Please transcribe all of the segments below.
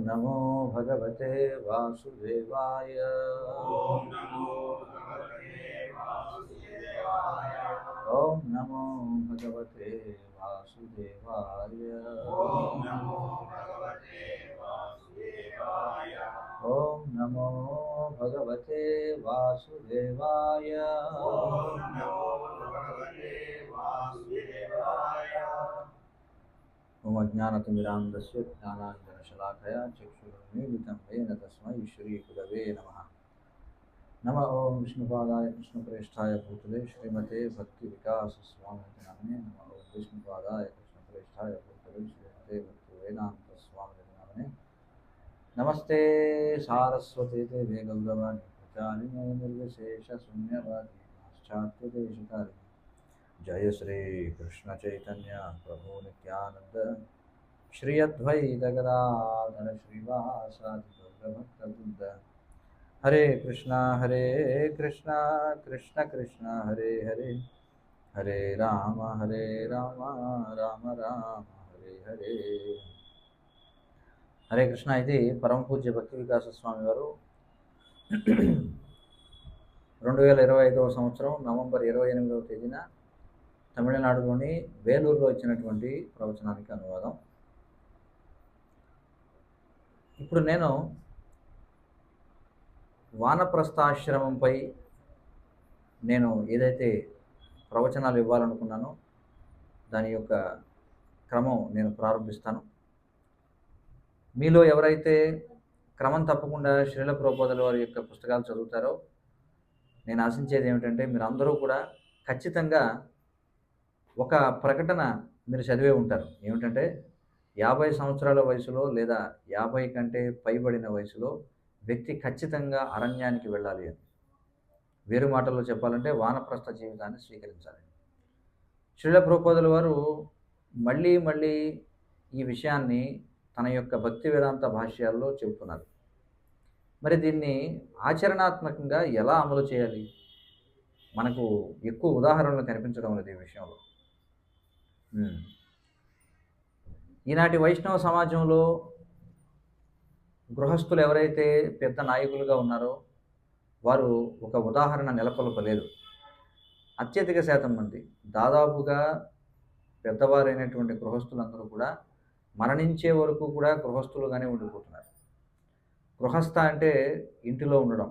नमो भगवते वासुदेवाय। ओम नमो भगवते वासुदेवाय। ओम नमो भगवते वासुदेवाय। ओम नमो भगवते वासुदेवाय। ओम नमो भगवते वासुदेवाय। ओम नमो भगवते वासुदेवाय। ओम अज्ञानतिमिरान्धस्य ज्ञानाञ्जनशलाकया चक्षुरुन्मीलितं येन तस्मै श्रीगुरवे नमः। नमः ओं विष्णुपादाय कृष्णप्रेष्ठाय भूतले श्रीमते भक्तिविकासस्वामिनिति नामिने। नमः ओं विष्णुपादाय कृष्णप्रेष्ठाय भूतले श्रीमते भक्तिवेदान्तस्वामिनिति नामिने। नमस्ते सारस्वते देवे गौरवाणि प्रचारिणे निर्विशेषशून्यवादी पाश्चात्यदेशतारिणे। जय श्री कृष्ण चैतन्य प्रभु नित्यानंद श्री अद्वैत गदाधर श्रीवासादि गौरभक्तवृंद। हरे कृष्णा कृष्ण कृष्ण हरे हरे, हरे राम राम राम हरे हरे। हरे कृष्ण। ఇది పరమ పూజ్య భక్తి వికాస స్వామి వారు 2025వ సంవత్సరం నవంబర్ 28వ తేదీన తమిళనాడులోని వేలూరులో ఇచ్చినటువంటి ప్రవచనానికి అనువాదం. ఇప్పుడు నేను వానప్రస్థాశ్రమంపై నేను ఏదైతే ప్రవచనాలు ఇవ్వాలనుకున్నానో దాని యొక్క క్రమం నేను ప్రారంభిస్తాను. మీలో ఎవరైతే క్రమం తప్పకుండా శ్రీల ప్రభుపాదుల వారి యొక్క పుస్తకాలు చదువుతారో నేను ఆశించేది ఏమిటంటే మీరు అందరూ కూడా ఖచ్చితంగా ఒక ప్రకటన మీరు చదివే ఉంటారు. ఏమిటంటే 50 సంవత్సరాల వయసులో లేదా 50 కంటే పైబడిన వయసులో వ్యక్తి ఖచ్చితంగా అరణ్యానికి వెళ్ళాలి అని. వేరు మాటల్లో చెప్పాలంటే వానప్రస్థ జీవితాన్ని స్వీకరించాలి. శ్రీల ప్రభుపాదుల వారు మళ్ళీ మళ్ళీ ఈ విషయాన్ని తన యొక్క భక్తి వేదాంత భాష్యాల్లో చెబుతున్నారు. మరి దీన్ని ఆచరణాత్మకంగా ఎలా అమలు చేయాలి? మనకు ఎక్కువ ఉదాహరణలు కనిపించడం లేదు ఈ విషయంలో. ఈనాటి వైష్ణవ సమాజంలో గృహస్థులు ఎవరైతే పెద్ద నాయకులుగా ఉన్నారో వారు ఒక ఉదాహరణ నెలకొల్పలేదు. అత్యధిక శాతం మంది దాదాపుగా పెద్దవారైనటువంటి గృహస్థులందరూ కూడా మరణించే వరకు కూడా గృహస్థులుగానే ఉండిపోతున్నారు. గృహస్థ అంటే ఇంటిలో ఉండడం.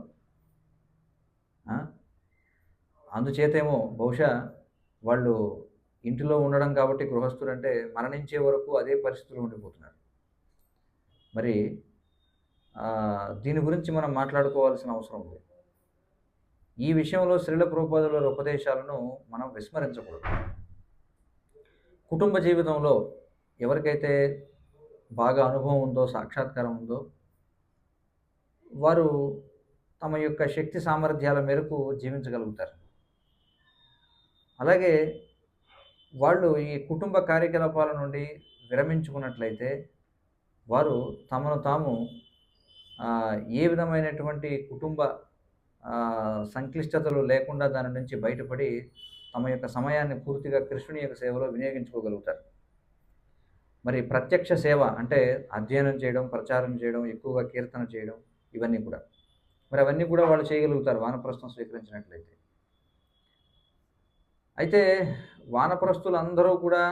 అందుచేతేమో బహుశా వాళ్ళు ఇంటిలో ఉండడం కాబట్టి గృహస్థులు అంటే మరణించే వరకు అదే పరిస్థితుల్లో ఉండిపోతున్నారు. మరి దీని గురించి మనం మాట్లాడుకోవాల్సిన అవసరం ఉంది. ఈ విషయంలో శ్రీల ప్రభుపాదుల ఉపదేశాలను మనం విస్మరించకూడదు. కుటుంబ జీవితంలో ఎవరికైతే బాగా అనుభవం ఉందో, సాక్షాత్కారం ఉందో వారు తమ యొక్క శక్తి సామర్థ్యాల మేరకు జీవించగలుగుతారు. అలాగే వాళ్ళు ఈ కుటుంబ కార్యకలాపాల నుండి విరమించుకున్నట్లయితే వారు తమను తాము ఏ విధమైనటువంటి కుటుంబ సంక్లిష్టతలు లేకుండా దాని నుంచి బయటపడి తమ యొక్క సమయాన్ని పూర్తిగా కృష్ణుని యొక్క సేవలో వినియోగించుకోగలుగుతారు. మరి ప్రత్యక్ష సేవ అంటే అధ్యయనం చేయడం, ప్రచారం చేయడం, ఎక్కువగా కీర్తన చేయడం, ఇవన్నీ కూడా మరి అవన్నీ కూడా వాళ్ళు చేయగలుగుతారు వానప్రస్థం స్వీకరించినట్లయితే. అయితే వానప్రస్థులు అందరూ కూడా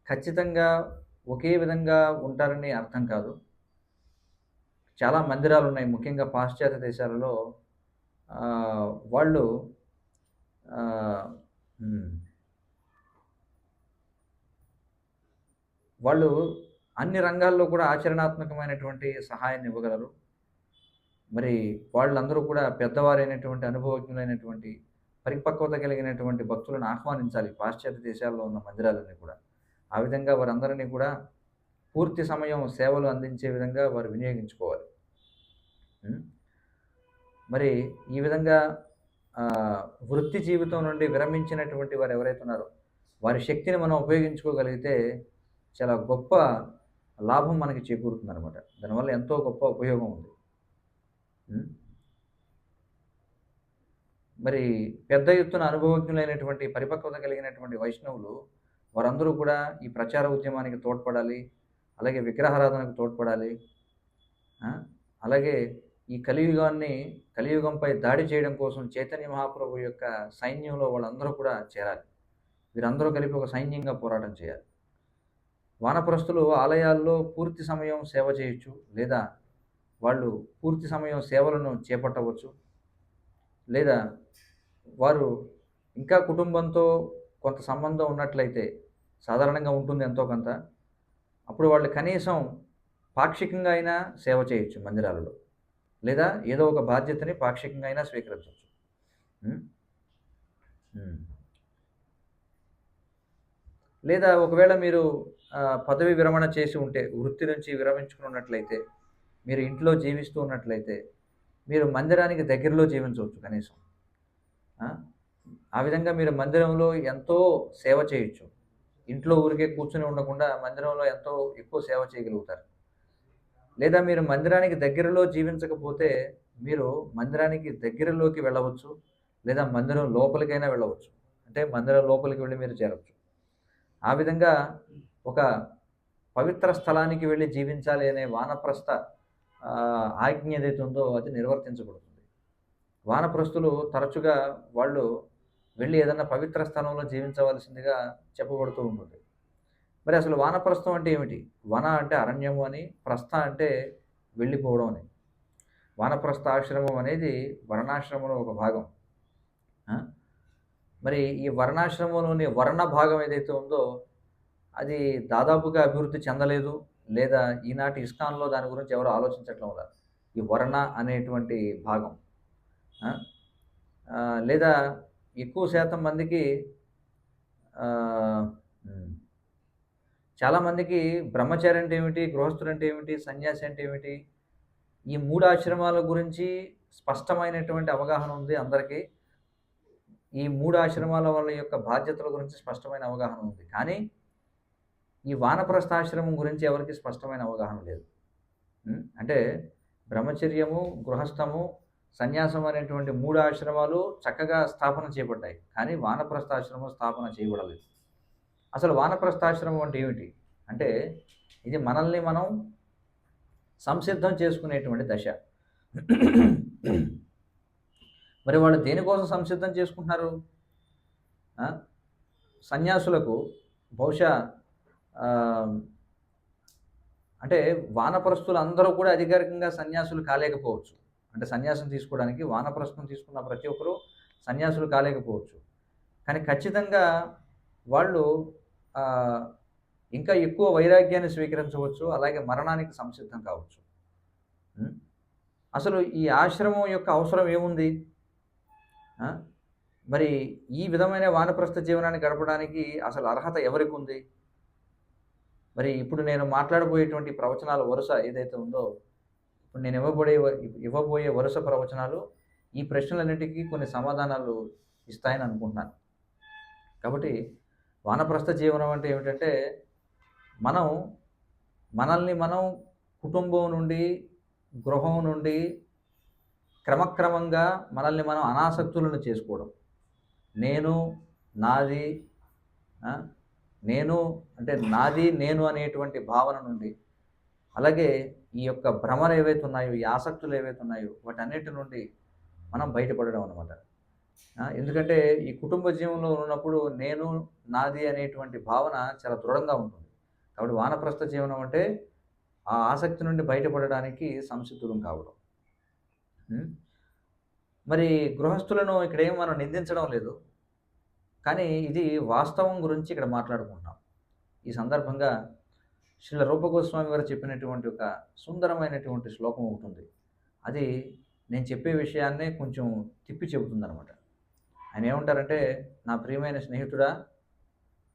ఖచ్చితంగా ఒకే విధంగా ఉంటారని అర్థం కాదు. చాలా మందిరాలు ఉన్నాయి, ముఖ్యంగా పాశ్చాత్య దేశాలలో వాళ్ళు వాళ్ళు అన్ని రంగాల్లో కూడా ఆచరణాత్మకమైనటువంటి సహాయాన్ని ఇవ్వగలరు. మరి వాళ్ళందరూ కూడా పెద్దవారైనటువంటి అనుభవజ్ఞులైనటువంటి పరిపక్వత కలిగినటువంటి భక్తులను ఆహ్వానించాలి పాశ్చాత్య దేశాల్లో ఉన్న మందిరాలన్నీ కూడా. ఆ విధంగా వారందరినీ కూడా పూర్తి సమయం సేవలు అందించే విధంగా వారు వినియోగించుకోవాలి. మరి ఈ విధంగా వృత్తి జీవితం నుండి విరమించినటువంటి వారు ఎవరైతే ఉన్నారో వారి శక్తిని మనం ఉపయోగించుకోగలిగితే చాలా గొప్ప లాభం మనకి చేకూరుతుంది అనమాట. దానివల్ల ఎంతో గొప్ప ఉపయోగం ఉంది. మరి పెద్ద ఎత్తున అనుభవజ్ఞులైనటువంటి పరిపక్వత కలిగినటువంటి వైష్ణవులు వారందరూ కూడా ఈ ప్రచార ఉద్యమానికి తోడ్పడాలి, అలాగే విగ్రహారాధనకు తోడ్పడాలి, ఆ? అలాగే ఈ కలియుగంపై దాడి చేయడం కోసం చైతన్య మహాప్రభు యొక్క సైన్యంలో వాళ్ళందరూ కూడా చేరాలి. వీరందరూ కలిపి ఒక సైన్యంగా పోరాటం చేయాలి. వానప్రస్థులు ఆలయాల్లో పూర్తి సమయం సేవ చేయొచ్చు, లేదా వాళ్ళు పూర్తి సమయం సేవలను చేపట్టవచ్చు, లేదా వారు ఇంకా కుటుంబంతో కొంత సంబంధం ఉన్నట్లయితే, సాధారణంగా ఉంటుంది ఎంతో కొంత, అప్పుడు వాళ్ళు కనీసం పాక్షికంగా అయినా సేవ చేయొచ్చు మందిరాలలో, లేదా ఏదో ఒక బాధ్యతని పాక్షికంగా అయినా స్వీకరించవచ్చు. ఉం? ఉం. లేదా ఒకవేళ మీరు పదవి విరమణ చేసి ఉంటే, వృత్తి నుంచి విరమించుకున్నట్లయితే, మీరు ఇంట్లో జీవిస్తూ ఉన్నట్లయితే, మీరు మందిరానికి దగ్గరలో జీవించవచ్చు కనీసం. ఆ? ఆ విధంగా మీరు మందిరంలో ఎంతో సేవ చేయొచ్చు. ఇంట్లో ఊరికే కూర్చొని ఉండకుండా మందిరంలో ఎంతో ఎక్కువ సేవ చేయగలుగుతారు. లేదా మీరు మందిరానికి దగ్గరలో జీవించకపోతే, మీరు మందిరానికి దగ్గరలోకి వెళ్ళవచ్చు, లేదా మందిరం లోపలికైనా వెళ్ళవచ్చు. అంటే మందిరం లోపలికి వెళ్ళి మీరు చేరవచ్చు. ఆ విధంగా ఒక పవిత్ర స్థలానికి వెళ్ళి జీవించాలి అనే వానప్రస్థ ఆజ్ఞ ఏదైతే ఉందో అది నిర్వర్తించబడుతుంది. వానప్రస్థులు తరచుగా వాళ్ళు వెళ్ళి ఏదన్నా పవిత్ర స్థలంలో జీవించవలసిందిగా చెప్పబడుతూ ఉంటుంది. మరి అసలు వానప్రస్థం అంటే ఏమిటి? వన అంటే అరణ్యము అని, ప్రస్థ అంటే వెళ్ళిపోవడం అని. వానప్రస్థ ఆశ్రమం అనేది వర్ణాశ్రమంలో ఒక భాగం. ఆ? మరి ఈ వర్ణాశ్రమంలోని వర్ణ భాగం ఏదైతే ఉందో అది దాదాపుగా అభివృద్ధి చెందలేదు, లేదా ఈనాటి ఇస్కాన్లో దాని గురించి ఎవరు ఆలోచించట్లం లేదు. ఈ వర్ణ అనేటువంటి భాగం ఆ? లేదా ఎక్కువ శాతం మందికి చాలామందికి బ్రహ్మచారి అంటే ఏమిటి, గృహస్థుడు అంటే ఏమిటి, సన్యాసి అంటే ఏమిటి, ఈ 3 ఆశ్రమాల గురించి స్పష్టమైనటువంటి అవగాహన ఉంది అందరికీ. ఈ 3 ఆశ్రమాల వాళ్ళ యొక్క బాధ్యతల గురించి స్పష్టమైన అవగాహన ఉంది. కానీ ఈ వానప్రస్థాశ్రమం గురించి ఎవరికి స్పష్టమైన అవగాహన లేదు. అంటే బ్రహ్మచర్యము, గృహస్థము, సన్యాసం అనేటువంటి 3 ఆశ్రమాలు చక్కగా స్థాపన చేయబడ్డాయి. కానీ వానప్రస్థాశ్రమం స్థాపన చేయబడలేదు. అసలు వానప్రస్థాశ్రమం అంటే ఏమిటి? అంటే ఇది మనల్ని మనం సంసిద్ధం చేసుకునేటువంటి దశ. మరి వాళ్ళు దేనికోసం సంసిద్ధం చేసుకుంటున్నారు? సన్యాసులకు బహుశా అంటే వానప్రస్థులు అందరూ కూడా అధికారికంగా సన్యాసులు కాలేకపోవచ్చు. అంటే సన్యాసం తీసుకోవడానికి వానప్రస్థం తీసుకున్న ప్రతి ఒక్కరూ సన్యాసులు కాలేకపోవచ్చు. కానీ ఖచ్చితంగా వాళ్ళు ఇంకా ఎక్కువ వైరాగ్యాన్ని స్వీకరించవచ్చు, అలాగే మరణానికి సంసిద్ధం కావచ్చు. అసలు ఈ ఆశ్రమం యొక్క అవసరం ఏముంది? మరి ఈ విధమైన వానప్రస్థ జీవనాన్ని గడపడానికి అసలు అర్హత ఎవరికి ఉంది? మరి ఇప్పుడు నేను మాట్లాడబోయేటువంటి ప్రవచనాల వరుస ఏదైతే ఉందో, ఇప్పుడు నేను ఇవ్వబోయే వరుస ప్రవచనాలు ఈ ప్రశ్నలన్నిటికీ కొన్ని సమాధానాలు ఇస్తాయని అనుకుంటున్నాను. కాబట్టి వానప్రస్థ జీవనం అంటే ఏమిటంటే, మనల్ని మనం కుటుంబం నుండి, గృహం నుండి క్రమక్రమంగా మనల్ని మనం అనాసక్తులను చేసుకోవడం. నేను, నాది, నేను అనేటువంటి భావన నుండి, అలాగే ఈ యొక్క భ్రమలు ఏవైతే ఉన్నాయో, ఈ ఆసక్తులు ఏవైతే ఉన్నాయో వాటన్నిటి నుండి మనం బయటపడడం అనమాట. ఎందుకంటే ఈ కుటుంబ జీవనంలో ఉన్నప్పుడు నేను, నాది అనేటువంటి భావన చాలా దృఢంగా ఉంటుంది. కాబట్టి వానప్రస్థ జీవనం అంటే ఆ ఆసక్తి నుండి బయటపడడానికి సంసిద్ధులం కావడం. మరి గృహస్థులను ఇక్కడ ఏం మనం నిందించడం లేదు, కానీ ఇది వాస్తవం గురించి ఇక్కడ మాట్లాడుకుంటున్నాం. ఈ సందర్భంగా శ్రీల రూపగోస్వామి గారు చెప్పినటువంటి ఒక సుందరమైనటువంటి శ్లోకం ఒకటి ఉంది. అది నేను చెప్పే విషయాన్నే కొంచెం తిప్పి చెబుతుందనమాట. ఆయన ఏమంటారంటే, నా ప్రియమైన స్నేహితుడా,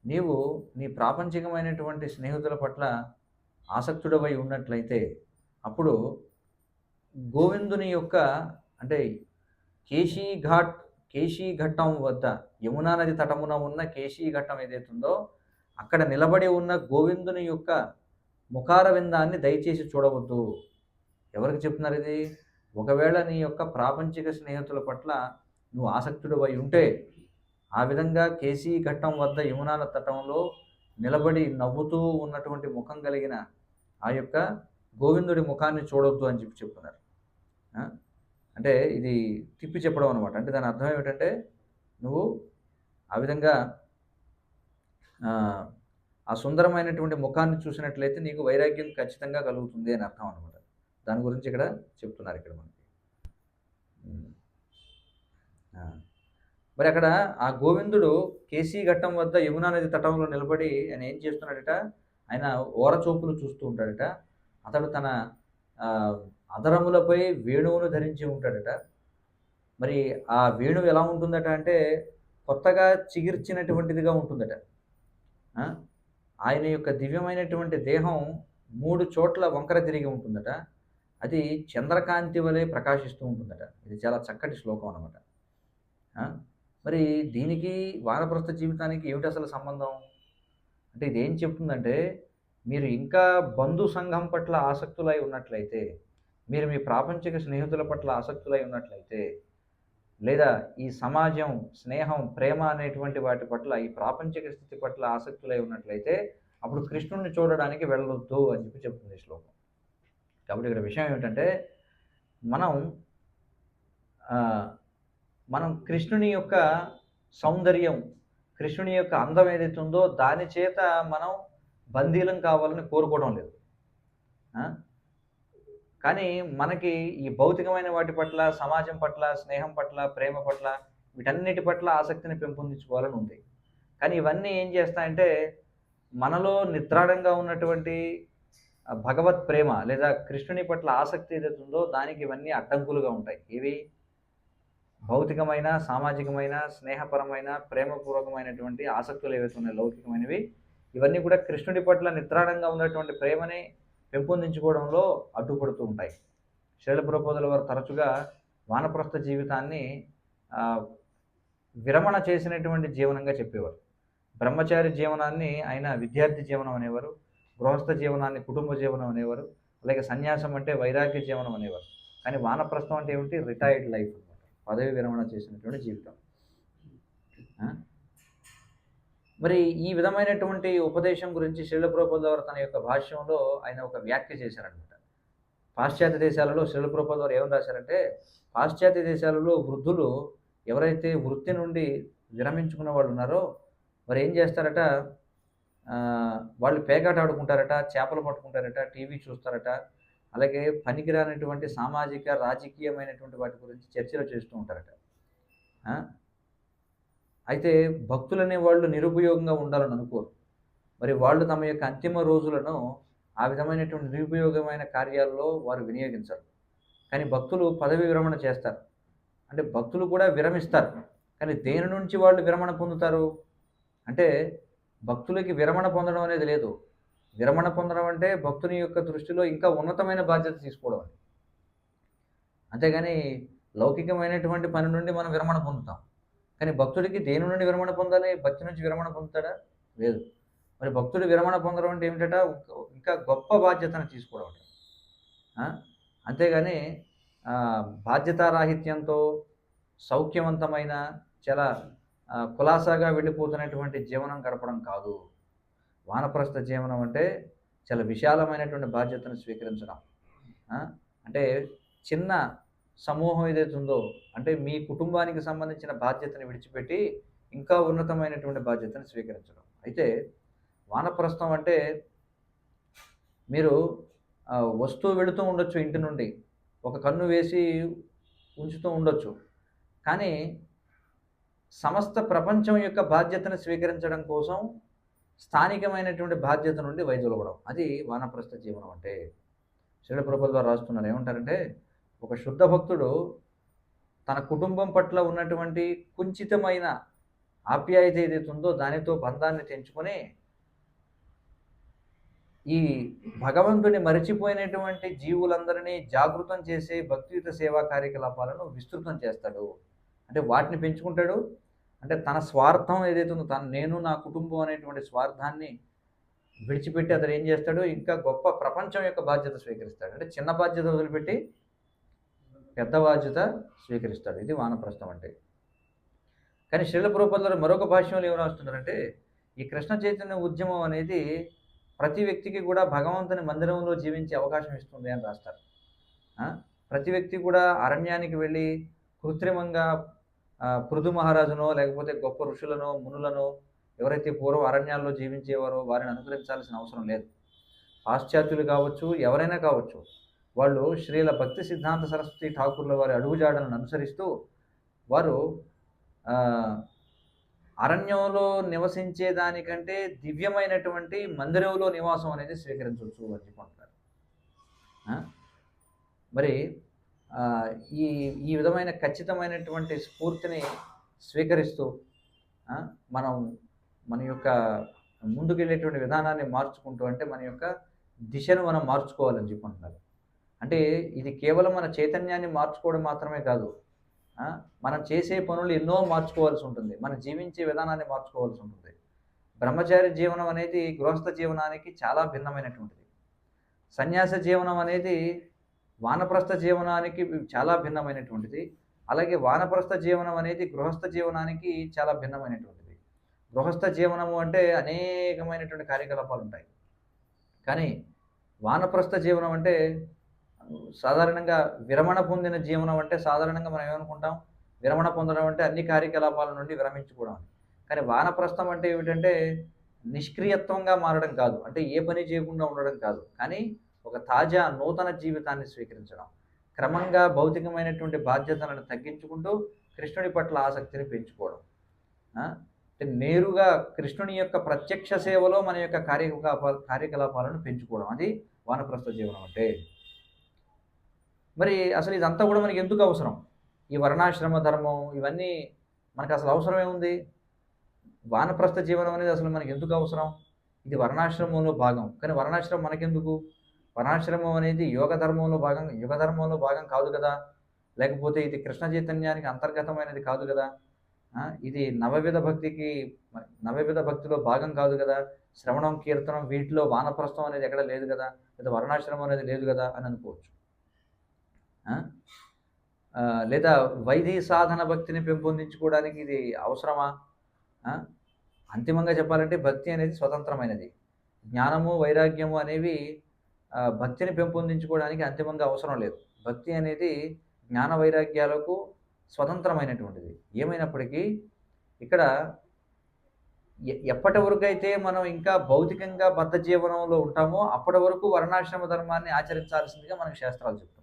నీవు నీ ప్రాపంచికమైనటువంటి స్నేహితుల పట్ల ఆసక్తుడవై ఉన్నట్లయితే అప్పుడు గోవిందుని యొక్క అంటే కేశీఘట్టం వద్ద, యమునా నది తటమున ఉన్న కేశీఘట్టం ఏదైతుందో అక్కడ నిలబడి ఉన్న గోవిందుని యొక్క ముఖార విందాన్ని దయచేసి చూడవద్దు. ఎవరికి చెప్తున్నారు ఇది? ఒకవేళ నీ యొక్క ప్రాపంచిక స్నేహితుల పట్ల నువ్వు ఆసక్తుడవై ఉంటే, ఆ విధంగా కేశీఘట్టం వద్ద యమునాల తటంలో నిలబడి నవ్వుతూ ఉన్నటువంటి ముఖం కలిగిన ఆ యొక్క గోవిందుడి ముఖాన్ని చూడొద్దు అని చెప్తున్నారు. ఆ? అంటే ఇది తిప్పి చెప్పడం అనమాట. అంటే దాని అర్థం ఏమిటంటే నువ్వు ఆ విధంగా ఆ, ఆ సుందరమైనటువంటి ముఖాన్ని చూసినట్లయితే నీకు వైరాగ్యం ఖచ్చితంగా కలుగుతుంది అని అర్థం అనమాట. దాని గురించి ఇక్కడ చెప్తున్నారు ఇక్కడ మనకి. ఉమ్. ఆ. మరి అక్కడ ఆ గోవిందుడు కేసీ ఘట్టం వద్ద యమునా నది తటంలో నిలబడి ఆయన ఏం చేస్తున్నాడట? ఆయన ఓరచూపులు చూస్తూ ఉంటాడట. అతడు తన ఆ, అధరములపై వేణువును ధరించి ఉంటాడట. మరి ఆ వేణువు ఎలా ఉంటుందట అంటే కొత్తగా చిగిర్చినటువంటిదిగా ఉంటుందట. ఆ? ఆయన యొక్క దివ్యమైనటువంటి దేహం 3 చోట్ల వంకర తిరిగి ఉంటుందట. అది చంద్రకాంతి వలె ప్రకాశిస్తూ ఉంటుందట. ఇది చాలా చక్కటి శ్లోకం అనమాట. ఆ? మరి దీనికి వానప్రస్థ జీవితానికి ఏమిటి అసలు సంబంధం? అంటే ఇదేం చెప్తుందంటే మీరు ఇంకా బంధు సంఘం పట్ల ఆసక్తులై ఉన్నట్లయితే, మీరు మీ ప్రాపంచిక స్నేహితుల పట్ల ఆసక్తులై ఉన్నట్లయితే, లేదా ఈ సమాజం, స్నేహం, ప్రేమ అనేటువంటి వాటి పట్ల, ఈ ప్రాపంచిక స్థితి పట్ల ఆసక్తులై ఉన్నట్లయితే అప్పుడు కృష్ణుడిని చూడడానికి వెళ్ళొద్దు అని చెప్తుంది ఈ శ్లోకం. కాబట్టి ఇక్కడ విషయం ఏమిటంటే మనం ఆ, మనం కృష్ణుని యొక్క సౌందర్యం, కృష్ణుని యొక్క అందం ఏదైతే ఉందో దాని చేత మనం బందీలం కావాలని కోరుకోవడం లేదు. ఆ? కానీ మనకి ఈ భౌతికమైన వాటి పట్ల, సమాజం పట్ల, స్నేహం పట్ల, ప్రేమ పట్ల, వీటన్నిటి పట్ల ఆసక్తిని పెంపొందించుకోవాలని ఉంది. కానీ ఇవన్నీ ఏం చేస్తాయంటే మనలో నిద్రాడంగా ఉన్నటువంటి భగవత్ ప్రేమ లేదా కృష్ణుని పట్ల ఆసక్తి ఏదైతే ఉందో దానికి ఇవన్నీ అడ్డంకులుగా ఉంటాయి. ఇవి భౌతికమైన, సామాజికమైన, స్నేహపరమైన, ప్రేమపూర్వకమైనటువంటి ఆసక్తులు ఏవైతే ఉన్నాయో లౌకికమైనవి, ఇవన్నీ కూడా కృష్ణుడి పట్ల నిద్రాడంగా ఉన్నటువంటి ప్రేమని పెంపొందించుకోవడంలో అడ్డుపడుతూ ఉంటాయి. శ్రీల ప్రభుపాదుల వారు తరచుగా వానప్రస్థ జీవితాన్ని విరమణ చేసినటువంటి జీవనంగా చెప్పేవారు. బ్రహ్మచారి జీవనాన్ని ఆయన విద్యార్థి జీవనం అనేవారు, గృహస్థ జీవనాన్ని కుటుంబ జీవనం అనేవారు, అలాగే సన్యాసం అంటే వైరాగ్య జీవనం అనేవారు. కానీ వానప్రస్థం అంటే ఏమిటి? రిటైర్డ్ లైఫ్ అనమాట, పదవి విరమణ చేసినటువంటి జీవితం. మరి ఈ విధమైనటువంటి ఉపదేశం గురించి శ్రీల ప్రభుపాదుల వారు తన యొక్క భాష్యంలో ఆయన ఒక వ్యాఖ్య చేశారనమాట. పాశ్చాత్య దేశాలలో శ్రీల ప్రభుపాదుల వారు ఏమని రాశారంటే, పాశ్చాత్య దేశాలలో వృద్ధులు ఎవరైతే వృత్తి నుండి విరమించుకున్న వాళ్ళు ఉన్నారో వారు ఏం చేస్తారట, వాళ్ళు పేకాట ఆడుకుంటారట, చేపలు పట్టుకుంటారట, టీవీ చూస్తారట, అలాగే పనికిరానటువంటి సామాజిక, రాజకీయమైనటువంటి వాటి గురించి చర్చలు చేస్తూ ఉంటారట. అయితే భక్తులనే వాళ్ళు నిరుపయోగంగా ఉండాలని అనుకోరు. మరి వాళ్ళు తమ యొక్క అంతిమ రోజులను ఆ విధమైనటువంటి నిరుపయోగమైన కార్యాల్లో వారు వినియోగించరు. కానీ భక్తులు పదవి విరమణ చేస్తారు. అంటే భక్తులు కూడా విరమిస్తారు. కానీ దేని నుంచి వాళ్ళు విరమణ పొందుతారు అంటే భక్తులకి విరమణ పొందడం అనేది లేదు. విరమణ పొందడం అంటే భక్తుని యొక్క దృష్టిలో ఇంకా ఉన్నతమైన బాధ్యత తీసుకోవడం అని. అంతేగాని లౌకికమైనటువంటి పని నుండి మనం విరమణ పొందుతాం. కానీ భక్తుడికి దేని నుండి విరమణ పొందాలి? భక్తి నుంచి విరమణ పొందుతాడా? లేదు. మరి భక్తుడు విరమణ పొందడం అంటే ఏమిటట? ఇంకా గొప్ప బాధ్యతను తీసుకోవడం అంట. అంతేగాని బాధ్యతారాహిత్యంతో సౌఖ్యవంతమైన చాలా కులాసాగా వెళ్ళిపోతున్నటువంటి జీవనం గడపడం కాదు. వానప్రస్థ జీవనం అంటే చాలా విశాలమైనటువంటి బాధ్యతను స్వీకరించడం. అంటే చిన్న సమూహం ఏదైతే ఉందో, అంటే మీ కుటుంబానికి సంబంధించిన బాధ్యతను విడిచిపెట్టి ఇంకా ఉన్నతమైనటువంటి బాధ్యతను స్వీకరించడం. అయితే వానప్రస్థం అంటే మీరు వస్తూ వెళుతూ ఉండొచ్చు, ఇంటి నుండి ఒక కన్ను వేసి ఉంచుతూ ఉండొచ్చు, కానీ సమస్త ప్రపంచం యొక్క బాధ్యతను స్వీకరించడం కోసం స్థానికమైనటువంటి బాధ్యత నుండి వైదొలగడం, అది వానప్రస్థ జీవనం అంటే. శ్రీల ప్రభుపాదుల వారు రాస్తున్నారు, ఏమంటారంటే ఒక శుద్ధ భక్తుడు తన కుటుంబం పట్ల ఉన్నటువంటి కుంచితమైన ఆప్యాయత ఏదైతే ఉందో దానితో బంధాన్ని తెంచుకొని ఈ భగవంతుని మరిచిపోయినటువంటి జీవులందరినీ జాగృతం చేసే భక్తియుత సేవా కార్యకలాపాలను విస్తృతం చేస్తాడు. అంటే వాటిని పెంచుకుంటాడు. అంటే తన స్వార్థం ఏదైతే ఉందో, నేను నా కుటుంబం అనేటువంటి స్వార్థాన్ని విడిచిపెట్టి అతను ఏం చేస్తాడు, ఇంకా గొప్ప ప్రపంచం యొక్క బాధ్యత స్వీకరిస్తాడు. అంటే చిన్న బాధ్యత వదిలిపెట్టి పెద్ద బాధ్యత స్వీకరిస్తాడు. ఇది వానప్రస్థం అంటే. కానీ శ్రీల ప్రభుపాదుల వారు మరొక భాష్యంలో ఏమి రాస్తున్నారంటే, ఈ కృష్ణ చైతన్య ఉద్యమం అనేది ప్రతి వ్యక్తికి కూడా భగవంతుని మందిరంలో జీవించే అవకాశం ఇస్తుంది అని రాస్తారు. ఆ? ప్రతి వ్యక్తి కూడా అరణ్యానికి వెళ్ళి కృత్రిమంగా పృథు మహారాజునో లేకపోతే గొప్ప ఋషులనో మునులనో ఎవరైతే పూర్వం అరణ్యాల్లో జీవించేవారో వారిని అనుకరించాల్సిన అవసరం లేదు. పాశ్చాత్యులు కావచ్చు, ఎవరైనా కావచ్చు, వాళ్ళు శ్రీల భక్తి సిద్ధాంత సరస్వతి ఠాకూర్ల వారి అడుగుజాడలను అనుసరిస్తూ వారు ఆ, అరణ్యంలో నివసించే దానికంటే దివ్యమైనటువంటి మందిరంలో నివాసం అనేది స్వీకరించవచ్చు అని చెప్పుకుంటున్నారు. ఆ? మరి ఆ, ఈ ఈ విధమైన ఖచ్చితమైనటువంటి స్ఫూర్తిని స్వీకరిస్తూ ఆ, మనం మన యొక్క ముందుకెళ్ళేటువంటి విధానాన్ని మార్చుకుంటూ, అంటే మన యొక్క దిశను మనం మార్చుకోవాలని చెప్పుకుంటున్నారు. అంటే ఇది కేవలం మన చైతన్యాన్ని మార్చుకోవడం మాత్రమే కాదు, మనం చేసే పనులు ఎన్నో మార్చుకోవాల్సి ఉంటుంది, మనం జీవించే విధానాన్ని మార్చుకోవాల్సి ఉంటుంది. బ్రహ్మచారి జీవనం అనేది గృహస్థ జీవనానికి చాలా భిన్నమైనటువంటిది. సన్యాస జీవనం అనేది వానప్రస్థ జీవనానికి చాలా భిన్నమైనటువంటిది. అలాగే వానప్రస్థ జీవనం అనేది గృహస్థ జీవనానికి చాలా భిన్నమైనటువంటిది. గృహస్థ జీవనము అంటే అనేకమైనటువంటి కార్యకలాపాలు ఉంటాయి. కానీ వానప్రస్థ జీవనం అంటే సాధారణంగా విరమణ పొందిన జీవనం అంటే సాధారణంగా మనం ఏమనుకుంటాం, విరమణ పొందడం అంటే అన్ని కార్యకలాపాల నుండి విరమించుకోవడం. కానీ వానప్రస్థం అంటే ఏమిటంటే నిష్క్రియత్వంగా మారడం కాదు, అంటే ఏ పని చేయకుండా ఉండడం కాదు, కానీ ఒక తాజా నూతన జీవితాన్ని స్వీకరించడం, క్రమంగా భౌతికమైనటువంటి బాధ్యతలను తగ్గించుకుంటూ కృష్ణుడి పట్ల ఆసక్తిని పెంచుకోవడం. అంటే నేరుగా కృష్ణుని యొక్క ప్రత్యక్ష సేవలో మన యొక్క కార్యకలాపాలను పెంచుకోవడం, అది వానప్రస్థ జీవనం అంటే. మరి అసలు ఇదంతా కూడా మనకి ఎందుకు అవసరం? ఈ వర్ణాశ్రమ ధర్మం ఇవన్నీ మనకు అసలు అవసరం ఏముంది? వానప్రస్థ జీవనం అనేది అసలు మనకి ఎందుకు అవసరం? ఇది వర్ణాశ్రమంలో భాగం, కానీ వర్ణాశ్రమం మనకెందుకు? వర్ణాశ్రమం అనేది యుగ ధర్మంలో భాగం కాదు కదా, లేకపోతే ఇది కృష్ణ చైతన్యానికి అంతర్గతమైనది కాదు కదా, ఇది నవవిధ భక్తిలో భాగం కాదు కదా, శ్రవణం కీర్తనం వీటిలో వానప్రస్థం అనేది ఎక్కడ లేదు కదా, లేదా వర్ణాశ్రమం అనేది లేదు కదా అని అనుకోవచ్చు. లేదా వైదిక సాధన భక్తిని పెంపొందించుకోవడానికి ఇది అవసరమా? అంతిమంగా చెప్పాలంటే భక్తి అనేది స్వతంత్రమైనది. జ్ఞానము వైరాగ్యము అనేవి భక్తిని పెంపొందించుకోవడానికి అంతిమంగా అవసరం లేదు. భక్తి అనేది జ్ఞాన వైరాగ్యాలకు స్వతంత్రమైనటువంటిది. ఏమైనప్పటికీ ఇక్కడ ఎప్పటి వరకు అయితే మనం ఇంకా భౌతికంగా బద్ధ జీవనంలో ఉంటామో అప్పటి వరకు వర్ణాశ్రమ ధర్మాన్ని ఆచరించాల్సిందిగా మనకు శాస్త్రాలు చెప్తున్నాయి.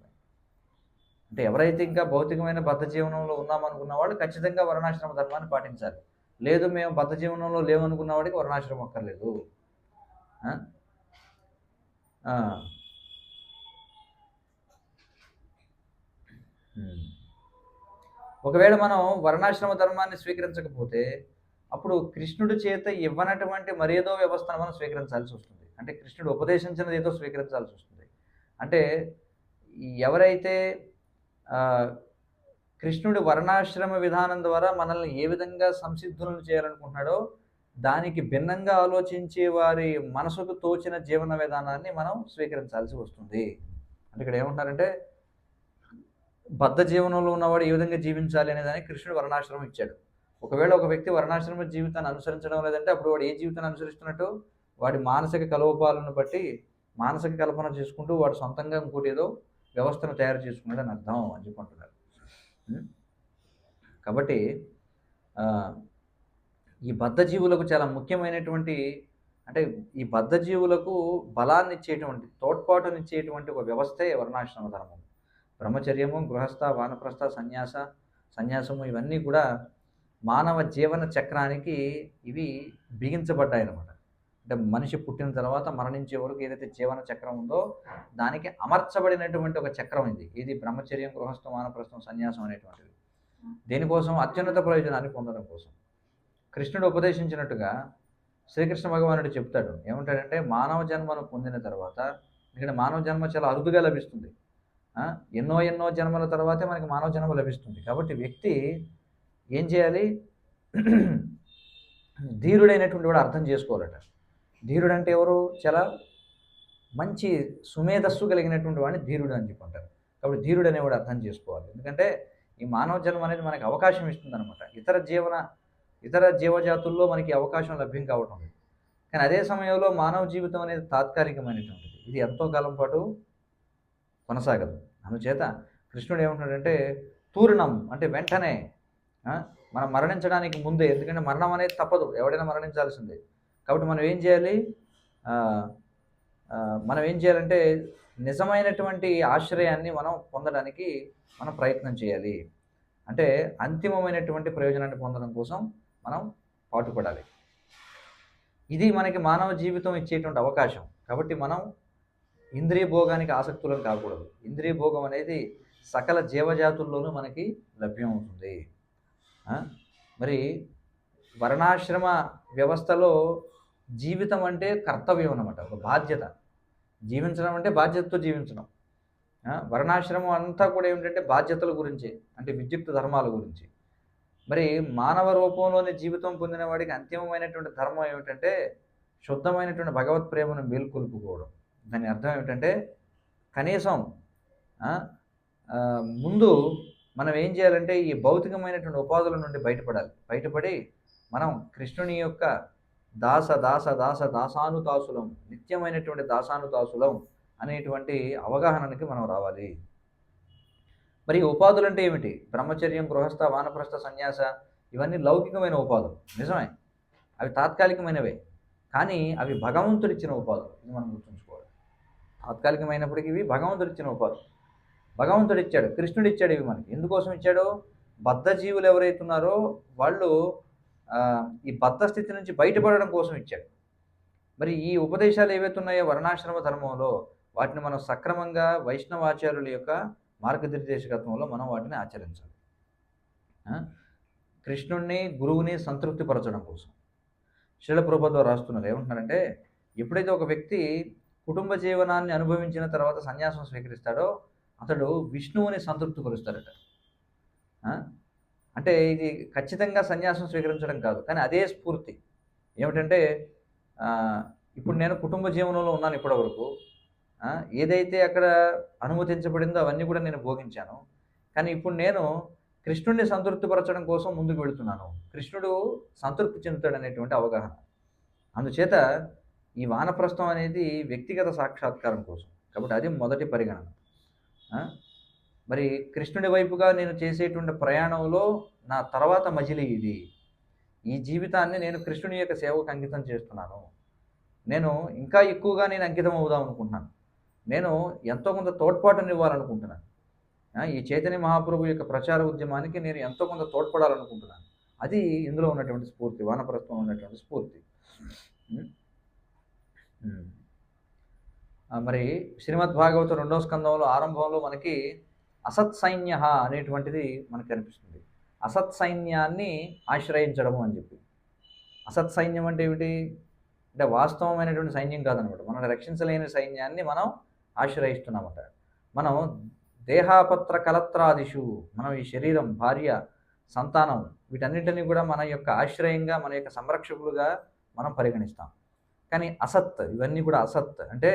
అంటే ఎవరైతే ఇంకా భౌతికమైన బద్ధ జీవనంలో ఉన్నామనుకున్న వాళ్ళు ఖచ్చితంగా వర్ణాశ్రమ ధర్మాన్ని పాటించాలి. లేదు మేము బద్ధ జీవనంలో లేవనుకున్న వాడికి వర్ణాశ్రమం అక్కర్లేదు. ఒకవేళ మనం వర్ణాశ్రమ ధర్మాన్ని స్వీకరించకపోతే అప్పుడు కృష్ణుడి చేత ఇవ్వనటువంటి మరేదో వ్యవస్థను మనం స్వీకరించాల్సి వస్తుంది. అంటే కృష్ణుడు ఉపదేశించినది ఏదో స్వీకరించాల్సి వస్తుంది. అంటే ఎవరైతే కృష్ణుడి వర్ణాశ్రమ విధానం ద్వారా మనల్ని ఏ విధంగా సంసిద్ధులను చేయాలనుకుంటున్నాడో దానికి భిన్నంగా ఆలోచించే వారి మనసుకు తోచిన జీవన విధానాన్ని మనం స్వీకరించాల్సి వస్తుంది. అంటే ఇక్కడ ఏమంటారంటే బద్ధ జీవనంలో ఉన్నవాడు ఏ విధంగా జీవించాలి అనే దానికి కృష్ణుడు వర్ణాశ్రమం ఇచ్చాడు. ఒకవేళ ఒక వ్యక్తి వర్ణాశ్రమ జీవితాన్ని అనుసరించడం లేదంటే అప్పుడు వాడు ఏ జీవితాన్ని అనుసరిస్తున్నట్టు వాడి మానసిక కలోపాలను బట్టి మానసిక కల్పన చేసుకుంటూ వాడు సొంతంగా ఇంకోటి ఏదో వ్యవస్థను తయారు చేసుకున్నాడు అని అర్థం అని చెప్పుకుంటున్నారు. కాబట్టి ఈ బద్ధజీవులకు చాలా ముఖ్యమైనటువంటి, అంటే ఈ బద్ధజీవులకు బలాన్ని ఇచ్చేటువంటి తోడ్పాటునిచ్చేటువంటి ఒక వ్యవస్థే వర్ణాశ్రమ ధర్మం. బ్రహ్మచర్యము, గృహస్థ, వానప్రస్థ, సన్యాసము ఇవన్నీ కూడా మానవ జీవన చక్రానికి ఇవి బిగించబడ్డాయి అన్నమాట. అంటే మనిషి పుట్టిన తర్వాత మరణించే వరకు ఏదైతే జీవన చక్రం ఉందో దానికి అమర్చబడినటువంటి ఒక చక్రం ఇది బ్రహ్మచర్యం, గృహస్థం, వానప్రస్థం, సన్యాసం అనేటువంటిది. దేనికోసం? అత్యున్నత ప్రయోజనాన్ని పొందడం కోసం. కృష్ణుడు ఉపదేశించినట్టుగా శ్రీకృష్ణ భగవానుడు చెప్తాడు, ఏమంటాడంటే మానవ జన్మను పొందిన తర్వాత, ఇక్కడ మానవ జన్మ చాలా అరుదుగా లభిస్తుంది, ఎన్నో జన్మల తర్వాతే మనకి మానవ జన్మ లభిస్తుంది. కాబట్టి వ్యక్తి ఏం చేయాలి? ధీరుడైనటువంటి వాడు అర్థం చేసుకోవాలట. ధీరుడు అంటే ఎవరు? చాలా మంచి సుమేధస్సు కలిగినటువంటి వాడిని ధీరుడు అని చెప్పుకుంటారు. కాబట్టి ధీరుడు అనేవాడు అర్థం చేసుకోవాలి. ఎందుకంటే ఈ మానవ జన్మ అనేది మనకి అవకాశం ఇస్తుంది అనమాట. ఇతర జీవజాతుల్లో మనకి అవకాశం లభ్యం కావటం లేదు, కానీ అదే సమయంలో మానవ జీవితం అనేది తాత్కాలికమైనటువంటిది. ఇది ఎంతో కాలం పాటు కొనసాగదు. అందుచేత కృష్ణుడు ఏమంటున్నాడంటే తూర్ణం అంటే వెంటనే ఆ, మనం మరణించడానికి ముందే, ఎందుకంటే మరణం అనేది తప్పదు, ఎవడైనా మరణించాల్సిందే. కాబట్టి మనం ఏం చేయాలి, ఆ, ఆ, మనం ఏం చేయాలంటే నిజమైనటువంటి ఆశ్రయాన్ని మనం పొందడానికి మనం ప్రయత్నం చేయాలి. అంటే అంతిమమైనటువంటి ప్రయోజనాన్ని పొందడం కోసం మనం పాటుపడాలి. ఇది మనకి మానవ జీవితం ఇచ్చేటువంటి అవకాశం. కాబట్టి మనం ఇంద్రియ భోగానికి ఆసక్తులం కాకూడదు. ఇంద్రియ భోగం అనేది సకల జీవజాతుల్లోనూ మనకి లభ్యమవుతుంది. ఆ? మరి వర్ణాశ్రమ వ్యవస్థలో జీవితం అంటే కర్తవ్యం అన్నమాట, ఒక బాధ్యత. జీవించడం అంటే బాధ్యతతో జీవించడం. వర్ణాశ్రమం అంతా కూడా ఏమిటంటే బాధ్యతల గురించి, అంటే విద్యుక్త ధర్మాల గురించి. మరి మానవ రూపంలోని జీవితం పొందిన వాడికి అంతిమమైనటువంటి ధర్మం ఏమిటంటే శుద్ధమైనటువంటి భగవత్ ప్రేమను మేల్కొల్పుకోవడం. దాని అర్థం ఏమిటంటే కనీసం ఆ, ఆ, ముందు మనం ఏం చేయాలంటే ఈ భౌతికమైనటువంటి ఉపాధుల నుండి బయటపడి మనం కృష్ణుని యొక్క దాసానుదాసులం, నిత్యమైనటువంటి దాసానుదాసులం అనేటువంటి అవగాహనకి మనం రావాలి. మరి ఉపాధులు అంటే ఏమిటి? బ్రహ్మచర్యం, గృహస్థ, వానప్రస్థ, సన్యాస, ఇవన్నీ లౌకికమైన ఉపాధులు నిజమే, అవి తాత్కాలికమైనవే. కానీ అవి భగవంతుడిచ్చిన ఉపాధులు, ఇది మనం గుర్తుంచుకోవాలి. తాత్కాలికమైనప్పటికీ ఇవి భగవంతుడిచ్చిన ఉపాధులు. భగవంతుడు ఇచ్చాడు, కృష్ణుడు ఇచ్చాడు. ఇవి మనకి ఎందుకోసం ఇచ్చాడు? బద్ధ జీవులు ఎవరైతే ఉన్నారో వాళ్ళు ఈ బద్ధ స్థితి నుంచి బయటపడడం కోసం ఇచ్చాడు. మరి ఈ ఉపదేశాలు ఏవైతే ఉన్నాయో వర్ణాశ్రమ ధర్మంలో, వాటిని మనం సక్రమంగా వైష్ణవాచార్యుల యొక్క మార్గనిర్దేశకత్వంలో మనం వాటిని ఆచరించాలి. కృష్ణుణ్ణి, గురువుని సంతృప్తిపరచడం కోసం శ్రీల ప్రభుపాదులు రాస్తున్నారు. ఏమంటున్నారంటే ఎప్పుడైతే ఒక వ్యక్తి కుటుంబ జీవనాన్ని అనుభవించిన తర్వాత సన్యాసం స్వీకరిస్తాడో అతడు విష్ణువుని సంతృప్తిపరుస్తాడట. అంటే ఇది ఖచ్చితంగా సన్యాసం స్వీకరించడం కాదు, కానీ అదే స్ఫూర్తి. ఏమిటంటే ఇప్పుడు నేను కుటుంబ జీవనంలో ఉన్నాను ఇప్పటివరకు, ఏదైతే అక్కడ అనుమతించబడిందో అవన్నీ కూడా నేను భోగించాను. కానీ ఇప్పుడు నేను కృష్ణుడిని సంతృప్తిపరచడం కోసం ముందుకు వెళుతున్నాను. కృష్ణుడు సంతృప్తి చెందుతాడు అనేటువంటి అవగాహన. అందుచేత ఈ వానప్రస్థం అనేది వ్యక్తిగత సాక్షాత్కారం కోసం. కాబట్టి అది మొదటి పరిగణన. మరి కృష్ణుడి వైపుగా నేను చేసేటువంటి ప్రయాణంలో నా తర్వాత మజిలీ ఇది. ఈ జీవితాన్ని నేను కృష్ణుని యొక్క సేవకు అంకితం చేస్తున్నాను. నేను ఇంకా ఎక్కువగా నేను అంకితం అవుదాం అనుకుంటున్నాను. నేను ఎంతో కొంత తోడ్పాటుని ఇవ్వాలనుకుంటున్నాను. ఈ చైతన్య మహాప్రభు యొక్క ప్రచార ఉద్యమానికి నేను ఎంతో కొంత తోడ్పడాలనుకుంటున్నాను. అది ఇందులో ఉన్నటువంటి స్ఫూర్తి, వానప్రస్థంలో ఉన్నటువంటి స్ఫూర్తి. మరి శ్రీమద్ భాగవతం 2వ స్కందంలో ఆరంభంలో మనకి అసత్సైన్య అనేటువంటిది మనకు కనిపిస్తుంది. అసత్సైన్యాన్ని ఆశ్రయించడము అని చెప్పి. అసత్సైన్యం అంటే ఏమిటి? అంటే వాస్తవమైనటువంటి సైన్యం కాదనమాట. మనం రక్షించలేని సైన్యాన్ని మనం ఆశ్రయిస్తున్నామట. మనం దేహాపత్ర కలత్రాదిషు, మనం ఈ శరీరం, భార్య, సంతానం, వీటన్నిటిని కూడా మన యొక్క ఆశ్రయంగా, మన యొక్క సంరక్షకులుగా మనం పరిగణిస్తాం. కానీ అసత్, ఇవన్నీ కూడా అసత్ అంటే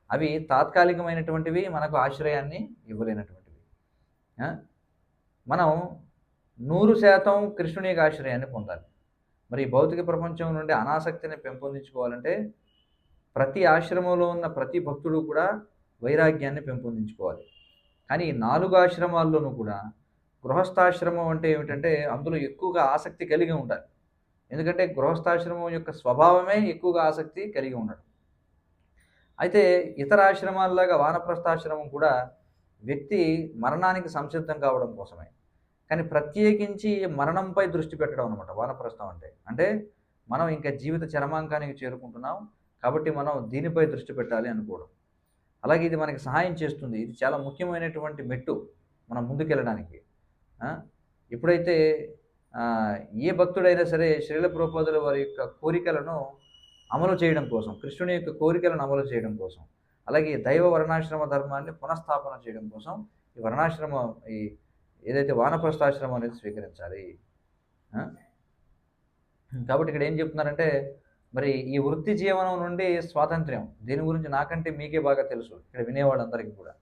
అవి తాత్కాలికమైనటువంటివి, మనకు ఆశ్రయాన్ని ఇవ్వలేనటువంటివి. మనం 100% కృష్ణుని యొక్క ఆశ్రయాన్ని పొందాలి. మరి భౌతిక ప్రపంచం నుండి అనాసక్తిని పెంపొందించుకోవాలంటే ప్రతి ఆశ్రమంలో ఉన్న ప్రతి భక్తుడు కూడా వైరాగ్యాన్ని పెంపొందించుకోవాలి. కానీ ఈ 4 ఆశ్రమాల్లోనూ కూడా గృహస్థాశ్రమం అంటే ఏమిటంటే అందులో ఎక్కువగా ఆసక్తి కలిగి ఉండాలి. ఎందుకంటే గృహస్థాశ్రమం యొక్క స్వభావమే ఎక్కువగా ఆసక్తి కలిగి ఉండడం. అయితే ఇతర ఆశ్రమాల్లాగా వానప్రస్థాశ్రమం కూడా వ్యక్తి మరణానికి సంసిద్ధం కావడం కోసమే. కానీ ప్రత్యేకించి మరణంపై దృష్టి పెట్టడం అనమాట వానప్రస్థం అంటే. అంటే మనం ఇంకా జీవిత చరమాంకానికి చేరుకుంటున్నాం కాబట్టి మనం దీనిపై దృష్టి పెట్టాలి అనుకోవడం. అలాగే ఇది మనకి సహాయం చేస్తుంది. ఇది చాలా ముఖ్యమైనటువంటి మెట్టు మనం ముందుకెళ్ళడానికి. ఎప్పుడైతే ఏ భక్తుడైనా సరే శ్రీల ప్రభుపాదుల వారి యొక్క కోరికలను అమలు చేయడం కోసం, కృష్ణుని యొక్క కోరికలను అమలు చేయడం కోసం, అలాగే దైవ వర్ణాశ్రమ ధర్మాన్ని పునఃస్థాపన చేయడం కోసం ఈ వర్ణాశ్రమం, ఈ ఏదైతే వానప్రస్థాశ్రమం అనేది స్వీకరించాలి. కాబట్టి ఇక్కడ ఏం చెప్తున్నారంటే మరి ఈ వృత్తి జీవనం నుండి స్వాతంత్ర్యం, దీని గురించి నాకంటే మీకే బాగా తెలుసు ఇక్కడ వినేవాళ్ళందరికీ కూడా.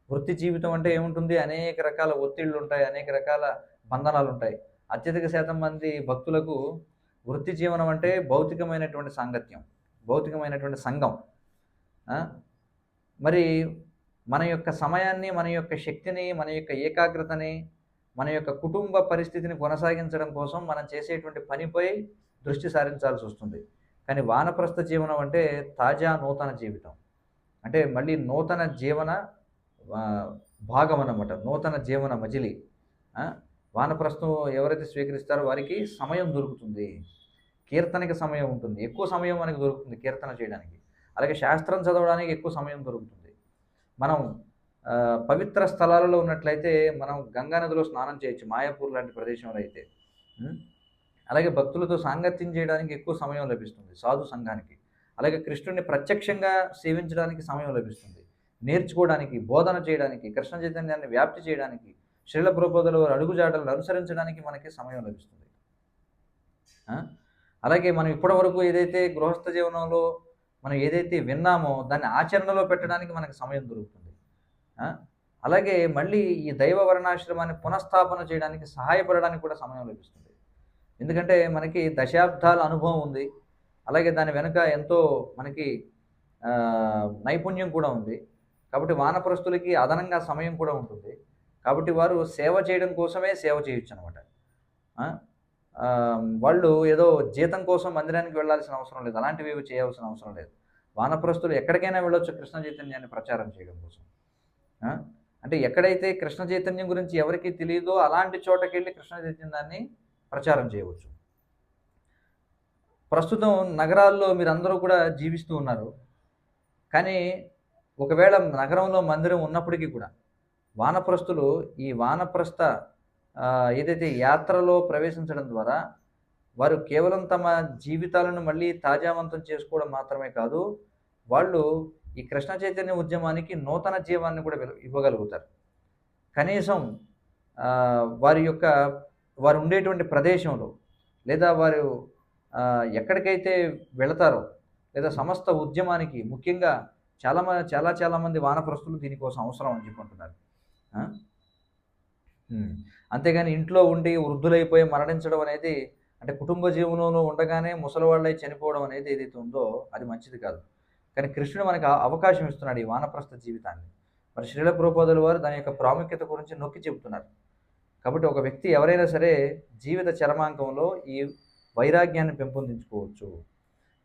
వృత్తి జీవితం అంటే ఏముంటుంది? అనేక రకాల ఒత్తిళ్ళు ఉంటాయి, అనేక రకాల బంధనాలు ఉంటాయి. అత్యధిక శాతం మంది భక్తులకు వృత్తి జీవనం అంటే భౌతికమైనటువంటి సాంగత్యం, భౌతికమైనటువంటి సంఘం. ఆ? మరి మన యొక్క సమయాన్ని, మన యొక్క శక్తిని, మన యొక్క ఏకాగ్రతని, మన యొక్క కుటుంబ పరిస్థితిని కొనసాగించడం కోసం మనం చేసేటువంటి పనిపై దృష్టి సారించాల్సి వస్తుంది. కానీ వానప్రస్థ జీవనం అంటే తాజా నూతన జీవితం. అంటే మళ్ళీ నూతన జీవన భాగం అన్నమాట, నూతన జీవన మజిలీ. వానప్రస్థం ఎవరైతే స్వీకరిస్తారో వారికి సమయం దొరుకుతుంది, కీర్తనకి సమయం ఉంటుంది, ఎక్కువ సమయం మనకి దొరుకుతుంది కీర్తన చేయడానికి. అలాగే శాస్త్రం చదవడానికి ఎక్కువ సమయం దొరుకుతుంది. మనం పవిత్ర స్థలాలలో ఉన్నట్లయితే మనం గంగా నదిలో స్నానం చేయొచ్చు, మాయాపూర్ లాంటి ప్రదేశంలో అయితే. అలాగే భక్తులతో సాంగత్యం చేయడానికి ఎక్కువ సమయం లభిస్తుంది, సాధు సంఘానికి. అలాగే కృష్ణుడిని ప్రత్యక్షంగా సేవించడానికి సమయం లభిస్తుంది, నేర్చుకోవడానికి, బోధన చేయడానికి, కృష్ణ చైతన్యాన్ని వ్యాప్తి చేయడానికి, శ్రీల ప్రభుపాదుల వారి అడుగుజాడలను అనుసరించడానికి మనకి సమయం లభిస్తుంది. అలాగే మనం ఇప్పటివరకు ఏదైతే గృహస్థ జీవనంలో మనం ఏదైతే విన్నామో దాన్ని ఆచరణలో పెట్టడానికి మనకు సమయం దొరుకుతుంది. అలాగే మళ్ళీ ఈ దైవ వర్ణాశ్రమాన్ని పునఃస్థాపన చేయడానికి, సహాయపడడానికి కూడా సమయం లభిస్తుంది. ఎందుకంటే మనకి దశాబ్దాల అనుభవం ఉంది, అలాగే దాని వెనుక ఎంతో మనకి నైపుణ్యం కూడా ఉంది. కాబట్టి వానప్రస్థులకి అదనంగా సమయం కూడా ఉంటుంది. కాబట్టి వారు సేవ చేయడం కోసమే సేవ చేయొచ్చు అనమాట. వాళ్ళు ఏదో జీతం కోసం మందిరానికి వెళ్ళాల్సిన అవసరం లేదు, అలాంటివి చేయాల్సిన అవసరం లేదు. వానప్రస్థులు ఎక్కడికైనా వెళ్ళొచ్చు కృష్ణ చైతన్యాన్ని ప్రచారం చేయడం కోసం. అంటే ఎక్కడైతే కృష్ణ చైతన్యం గురించి ఎవరికి తెలియదో అలాంటి చోటకి వెళ్ళి కృష్ణ చైతన్యాన్ని ప్రచారం చేయవచ్చు. ప్రస్తుతం నగరాల్లో మీరందరూ కూడా జీవిస్తూ ఉన్నారు, కానీ ఒకవేళ నగరంలో మందిరం ఉన్నప్పటికీ కూడా వానప్రస్థులు ఈ వానప్రస్థ ఏదైతే యాత్రలో ప్రవేశించడం ద్వారా వారు కేవలం తమ జీవితాలను మళ్ళీ తాజావంతం చేసుకోవడం మాత్రమే కాదు, వాళ్ళు ఈ కృష్ణ చైతన్య ఉద్యమానికి నూతన జీవాన్ని కూడా ఇవ్వగలుగుతారు. కనీసం వారు ఉండేటువంటి ప్రదేశంలో, లేదా వారు ఎక్కడికైతే వెళతారో, లేదా సమస్త ఉద్యమానికి ముఖ్యంగా చాలామంది వానప్రస్థులు దీనికోసం అవసరం అని చెప్పుకుంటున్నారు. అంతేగాని ఇంట్లో ఉండి వృద్ధులైపోయి మరణించడం అనేది, అంటే కుటుంబ జీవనంలో ఉండగానే ముసలివాళ్ళై చనిపోవడం అనేది ఏదైతే ఉందో అది మంచిది కాదు. కానీ కృష్ణుడు మనకు అవకాశం ఇస్తున్నాడు ఈ వానప్రస్థ జీవితాన్ని. మరి శ్రీల ప్రభుపాదుల వారు దాని యొక్క ప్రాముఖ్యత గురించి నొక్కి చెబుతున్నారు. కాబట్టి ఒక వ్యక్తి ఎవరైనా సరే జీవిత చరమాంకంలో ఈ వైరాగ్యాన్ని పెంపొందించుకోవచ్చు.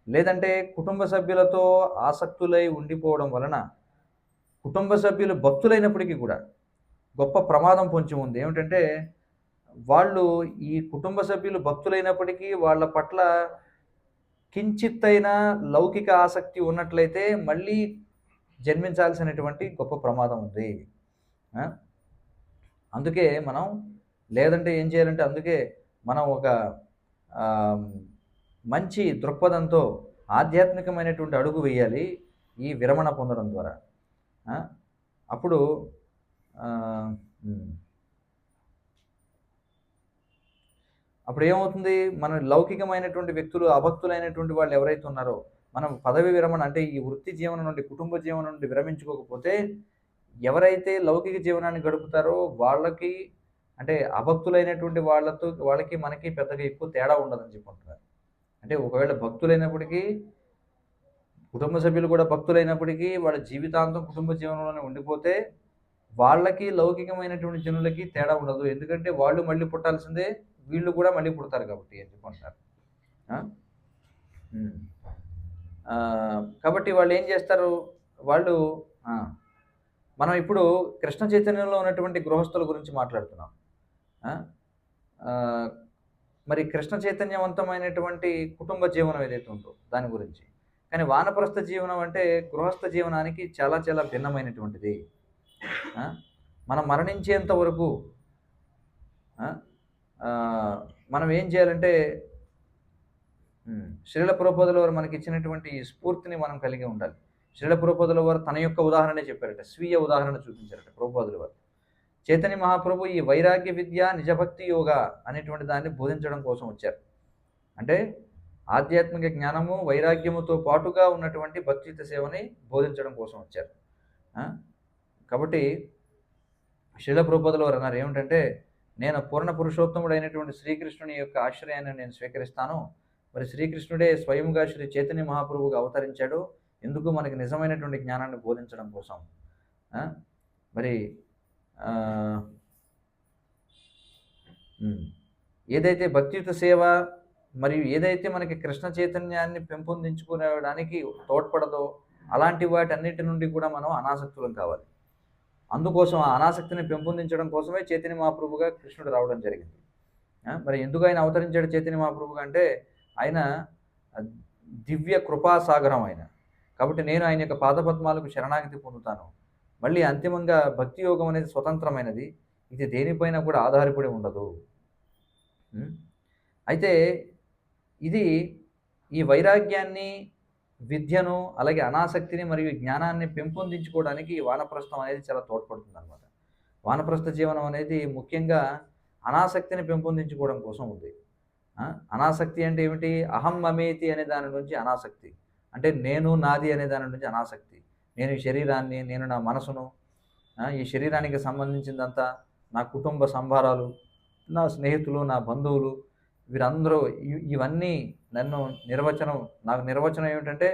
లేదంటే కుటుంబ సభ్యులతో ఆసక్తులై ఉండిపోవడం వలన కుటుంబ సభ్యులు భక్తులైనప్పటికీ కూడా గొప్ప ప్రమాదం పొంచి ఉంది. ఏమిటంటే వాళ్ళు ఈ కుటుంబ సభ్యులు భక్తులైనప్పటికీ వాళ్ళ పట్ల కించిత్తైనా లౌకిక ఆసక్తి ఉన్నట్లయితే మళ్ళీ జన్మించాల్సినటువంటి గొప్ప ప్రమాదం ఉంది. అందుకే మనం లేదంటే ఏం చేయాలంటే, అందుకే మనం ఒక మంచి దృక్పథంతో ఆధ్యాత్మికమైనటువంటి అడుగు వేయాలి ఈ విరమణ పొందడం ద్వారా. అప్పుడు ఏమవుతుంది, మన లౌకికమైనటువంటి వ్యక్తులు, అభక్తులైనటువంటి వాళ్ళు ఎవరైతే ఉన్నారో, మనం పదవి విరమణ అంటే ఈ వృత్తి జీవనం నుండి, కుటుంబ జీవనం నుండి విరమించుకోకపోతే ఎవరైతే లౌకిక జీవనాన్ని గడుపుతారో వాళ్ళకి, అంటే అభక్తులైనటువంటి వాళ్ళకి మనకి పెద్దగా ఎక్కువ తేడా ఉండదని చెప్పుకుంటున్నారు. అంటే ఒకవేళ భక్తులైనప్పటికీ, కుటుంబ సభ్యులు కూడా భక్తులైనప్పటికీ వాళ్ళ జీవితాంతం కుటుంబ జీవనంలోనే ఉండిపోతే వాళ్ళకి లౌకికమైనటువంటి జనులకి తేడా ఉండదు. ఎందుకంటే వాళ్ళు మళ్ళీ పుట్టాల్సిందే, వీళ్ళు కూడా మళ్ళీ పుడతారు కాబట్టి అని చెప్పుకుంటారు. కాబట్టి వాళ్ళు ఏం చేస్తారు, మనం ఇప్పుడు కృష్ణ చైతన్యంలో ఉన్నటువంటి గృహస్థుల గురించి మాట్లాడుతున్నాం. మరి కృష్ణ చైతన్యవంతమైనటువంటి కుటుంబ జీవనం ఏదైతే ఉందో దాని గురించి. కానీ వానప్రస్థ జీవనం అంటే గృహస్థ జీవనానికి చాలా చాలా భిన్నమైనటువంటిది. మనం మరణించేంత వరకు మనం ఏం చేయాలంటే, శ్రీల ప్రభుపాదుల వారు మనకి ఇచ్చినటువంటి స్ఫూర్తిని మనం కలిగి ఉండాలి. శ్రీల ప్రభుపాదుల వారు తన యొక్క ఉదాహరణే చెప్పారట, స్వీయ ఉదాహరణ చూపించారట ప్రభుపాదుల వారు. చైతన్య మహాప్రభు ఈ వైరాగ్య విద్య, నిజభక్తి యోగ అనేటువంటి దాన్ని బోధించడం కోసం వచ్చారు. అంటే ఆధ్యాత్మిక జ్ఞానము, వైరాగ్యముతో పాటుగా ఉన్నటువంటి భక్తియుత సేవని బోధించడం కోసం వచ్చారు. కాబట్టి శ్రీల ప్రభుపాదుల వారు అన్నారు ఏమిటంటే, నేను పూర్ణ పురుషోత్తముడైనటువంటి శ్రీకృష్ణుని యొక్క ఆశ్రయాన్ని నేను స్వీకరిస్తాను, మరి శ్రీకృష్ణుడే స్వయంగా శ్రీ చైతన్య మహాప్రభువుగా అవతరించాడు ఎందుకు? మనకి నిజమైనటువంటి జ్ఞానాన్ని బోధించడం కోసం. ఆ? మరి ఆ, ఉమ్, ఏదైతే భక్తియుత సేవ మరియు ఏదైతే మనకి కృష్ణ చైతన్యాన్ని పెంపొందించుకోవడానికి తోడ్పడదో అలాంటి వాటన్నిటి నుండి కూడా మనం అనాసక్తులం కావాలి. అందుకోసం ఆ అనాసక్తిని పెంపొందించడం కోసమే చైతన్య మహాప్రభుగా కృష్ణుడు రావడం జరిగింది. మరి ఎందుకు ఆయన అవతరించాడు చైతన్య మహాప్రభుగా అంటే ఆయన ఆ, దివ్య కృపాసాగరం ఆయన. కాబట్టి నేను ఆయన యొక్క పాదపద్మాలకు శరణాగతి పొందుతాను. మళ్ళీ అంతిమంగా భక్తి యోగం అనేది స్వతంత్రమైనది, ఇది దేనిపైన కూడా ఆధారపడి ఉండదు. ఉం? అయితే ఇది ఈ వైరాగ్యాన్ని, విద్యను, అలాగే అనాసక్తిని మరియు జ్ఞానాన్ని పెంపొందించుకోవడానికి ఈ వానప్రస్థం అనేది చాలా తోడ్పడుతుంది అనమాట. వానప్రస్థ జీవనం అనేది ముఖ్యంగా అనాసక్తిని పెంపొందించుకోవడం కోసం ఉంది. అనాసక్తి అంటే ఏమిటి? అహం మమేతి అనే దాని నుంచి అనాసక్తి, అంటే నేను నాది అనే దాని నుంచి అనాసక్తి. నేను ఈ శరీరాన్ని, నేను నా మనసును, ఈ శరీరానికి సంబంధించిందంతా, నా కుటుంబ సంభారాలు, నా స్నేహితులు, నా బంధువులు, వీరందరూ ఇవన్నీ నన్ను నాకు నిర్వచనం ఏమిటంటే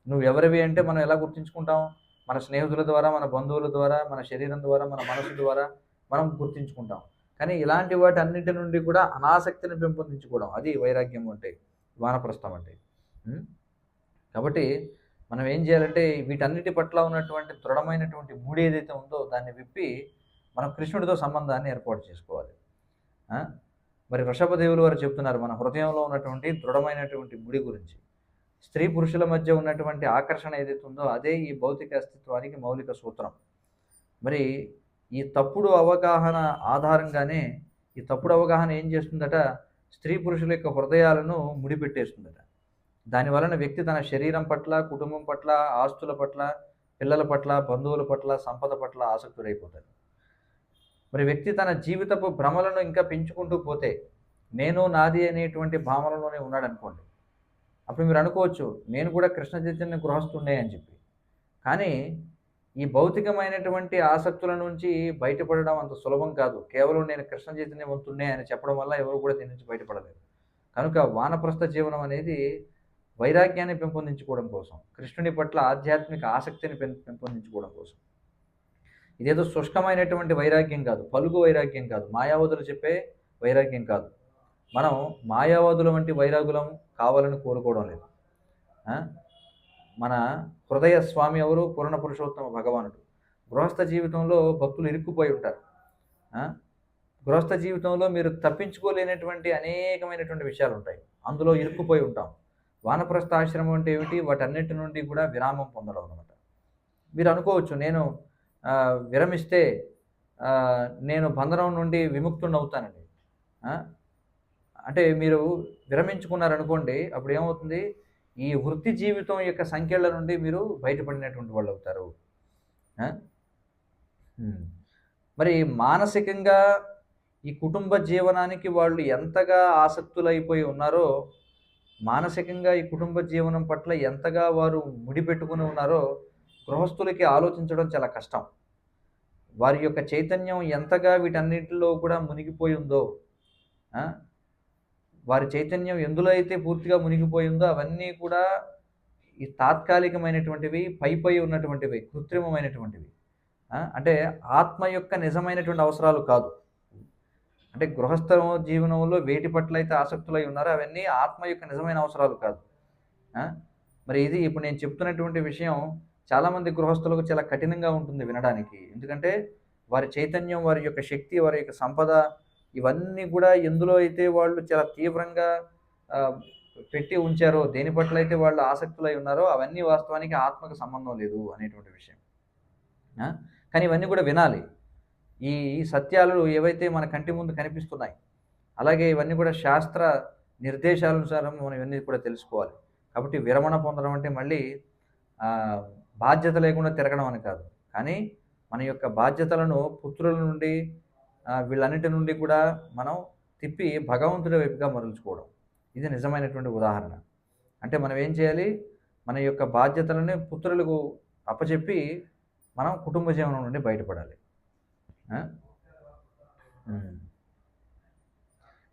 నువ్వు ఎవరివి అంటే మనం ఎలా గుర్తించుకుంటాం? మన స్నేహితుల ద్వారా, మన బంధువుల ద్వారా, మన శరీరం ద్వారా, మన మనసు ద్వారా మనం గుర్తించుకుంటాం. కానీ ఇలాంటి వాటి అన్నింటి నుండి కూడా అనాసక్తిని పెంపొందించుకోవడం, అది వైరాగ్యం అంటే, వానప్రస్థం అంటే. కాబట్టి మనం ఏం చేయాలంటే వీటన్నిటి పట్ల ఉన్నటువంటి దృఢమైనటువంటి ముడి ఏదైతే ఉందో దాన్ని విప్పి మనం కృష్ణుడితో సంబంధాన్ని ఏర్పాటు చేసుకోవాలి. మరి వృషభదేవులు వారు చెప్తున్నారు మన హృదయంలో ఉన్నటువంటి దృఢమైనటువంటి ముడి గురించి. స్త్రీ పురుషుల మధ్య ఉన్నటువంటి ఆకర్షణ ఏదైతే ఉందో అదే ఈ భౌతిక అస్తిత్వానికి మౌలిక సూత్రం. మరి ఈ తప్పుడు అవగాహన ఆధారంగానే ఈ తప్పుడు అవగాహన ఏం చేస్తుందట? స్త్రీ పురుషుల యొక్క హృదయాలను ముడిపెట్టేస్తుందట. దానివలన వ్యక్తి తన శరీరం పట్ల, కుటుంబం పట్ల, ఆస్తుల పట్ల, పిల్లల పట్ల, బంధువుల పట్ల, సంపద పట్ల ఆసక్తుడైపోతాడు. మరి వ్యక్తి తన జీవితపు భ్రమలను ఇంకా పెంచుకుంటూ పోతే నేను నాది అనేటువంటి భావనలోనే ఉన్నాడు అనుకోండి. అప్పుడు మీరు అనుకోవచ్చు నేను కూడా కృష్ణ చైతన్య గృహస్థున్నే అని చెప్పి. కానీ ఈ భౌతికమైనటువంటి ఆసక్తుల నుంచి బయటపడడం అంత సులభం కాదు. కేవలం నేను కృష్ణ చైతన్యవంతున్నే అని చెప్పడం వల్ల ఎవరు కూడా దీని నుంచి బయటపడలేరు. కనుక వానప్రస్థ జీవనం అనేది వైరాగ్యాన్ని పెంపొందించుకోవడం కోసం, కృష్ణుని పట్ల ఆధ్యాత్మిక ఆసక్తిని పెంపొందించుకోవడం కోసం. ఇదేదో శుష్కమైనటువంటి వైరాగ్యం కాదు, పలుగు వైరాగ్యం కాదు, మాయావతులు చెప్పే వైరాగ్యం కాదు. మనం మాయావతుల వంటి వైరాగులం కావాలని కోరుకోవడం లేదు. మన హృదయ స్వామి ఎవరు? పూర్ణ పురుషోత్తమ భగవానుడు. గృహస్థ జీవితంలో భక్తులు ఇరుక్కుపోయి ఉంటారు. గృహస్థ జీవితంలో మీరు తప్పించుకోలేనటువంటి అనేకమైనటువంటి విషయాలు ఉంటాయి, అందులో ఇరుక్కుపోయి ఉంటాం. వానప్రస్థ ఆశ్రమం అంటే ఏమిటి? వాటన్నిటి నుండి కూడా విరామం పొందడం అనమాట. మీరు అనుకోవచ్చు నేను విరమిస్తే నేను బంధనం నుండి విముక్తుని అవుతానండి. అంటే మీరు విరమించుకున్నారనుకోండి, అప్పుడు ఏమవుతుంది? ఈ వృత్తి జీవితం యొక్క సంఖ్యల నుండి మీరు బయటపడినటువంటి వాళ్ళు అవుతారు. మరి మానసికంగా ఈ కుటుంబ జీవనానికి వాళ్ళు ఎంతగా ఆసక్తులైపోయి ఉన్నారో, మానసికంగా ఈ కుటుంబ జీవనం పట్ల ఎంతగా వారు ముడిపెట్టుకుని ఉన్నారో గృహస్థులకి ఆలోచించడం చాలా కష్టం. వారి యొక్క చైతన్యం ఎంతగా వీటన్నిటిలో కూడా మునిగిపోయి ఉందో, వారి చైతన్యం ఎందులో అయితే పూర్తిగా మునిగిపోయిందో అవన్నీ కూడా ఈ తాత్కాలికమైనటువంటివి, పై ఉన్నటువంటివి, కృత్రిమమైనటువంటివి. అంటే ఆత్మ యొక్క నిజమైనటువంటి అవసరాలు కాదు. అంటే గృహస్థ జీవనంలో వేటి పట్ల అయితే ఆసక్తులై ఉన్నారో అవన్నీ ఆత్మ యొక్క నిజమైన అవసరాలు కాదు. మరి ఇది ఇప్పుడు నేను చెప్తున్నటువంటి విషయం చాలామంది గృహస్థులకు చాలా కఠినంగా ఉంటుంది వినడానికి. ఎందుకంటే వారి చైతన్యం, వారి యొక్క శక్తి, వారి యొక్క సంపద ఇవన్నీ కూడా ఎందులో అయితే వాళ్ళు చాలా తీవ్రంగా పెట్టి ఉంచారో, దేని పట్ల అయితే వాళ్ళు ఆసక్తులై ఉన్నారో అవన్నీ వాస్తవానికి ఆత్మకు సంబంధం లేదు అనేటువంటి విషయం. కానీ ఇవన్నీ కూడా వినాలి. ఈ సత్యాలు ఏవైతే మన కంటి ముందు కనిపిస్తున్నాయి, అలాగే ఇవన్నీ కూడా శాస్త్ర నిర్దేశానుసారం మనం ఇవన్నీ కూడా తెలుసుకోవాలి. కాబట్టి విరమణ పొందడం అంటే మళ్ళీ బాధ్యత లేకుండా తిరగడం అని కాదు, కానీ మన యొక్క బాధ్యతలను పుత్రుల నుండి వీళ్ళన్నిటి నుండి కూడా మనం తిప్పి భగవంతుడి వైపుగా మరల్చుకోవడం, ఇది నిజమైనటువంటి ఉదాహరణ. అంటే మనం ఏం చేయాలి? మన యొక్క బాధ్యతలని పుత్రులకు అప్పచెప్పి మనం కుటుంబ జీవనం నుండి బయటపడాలి.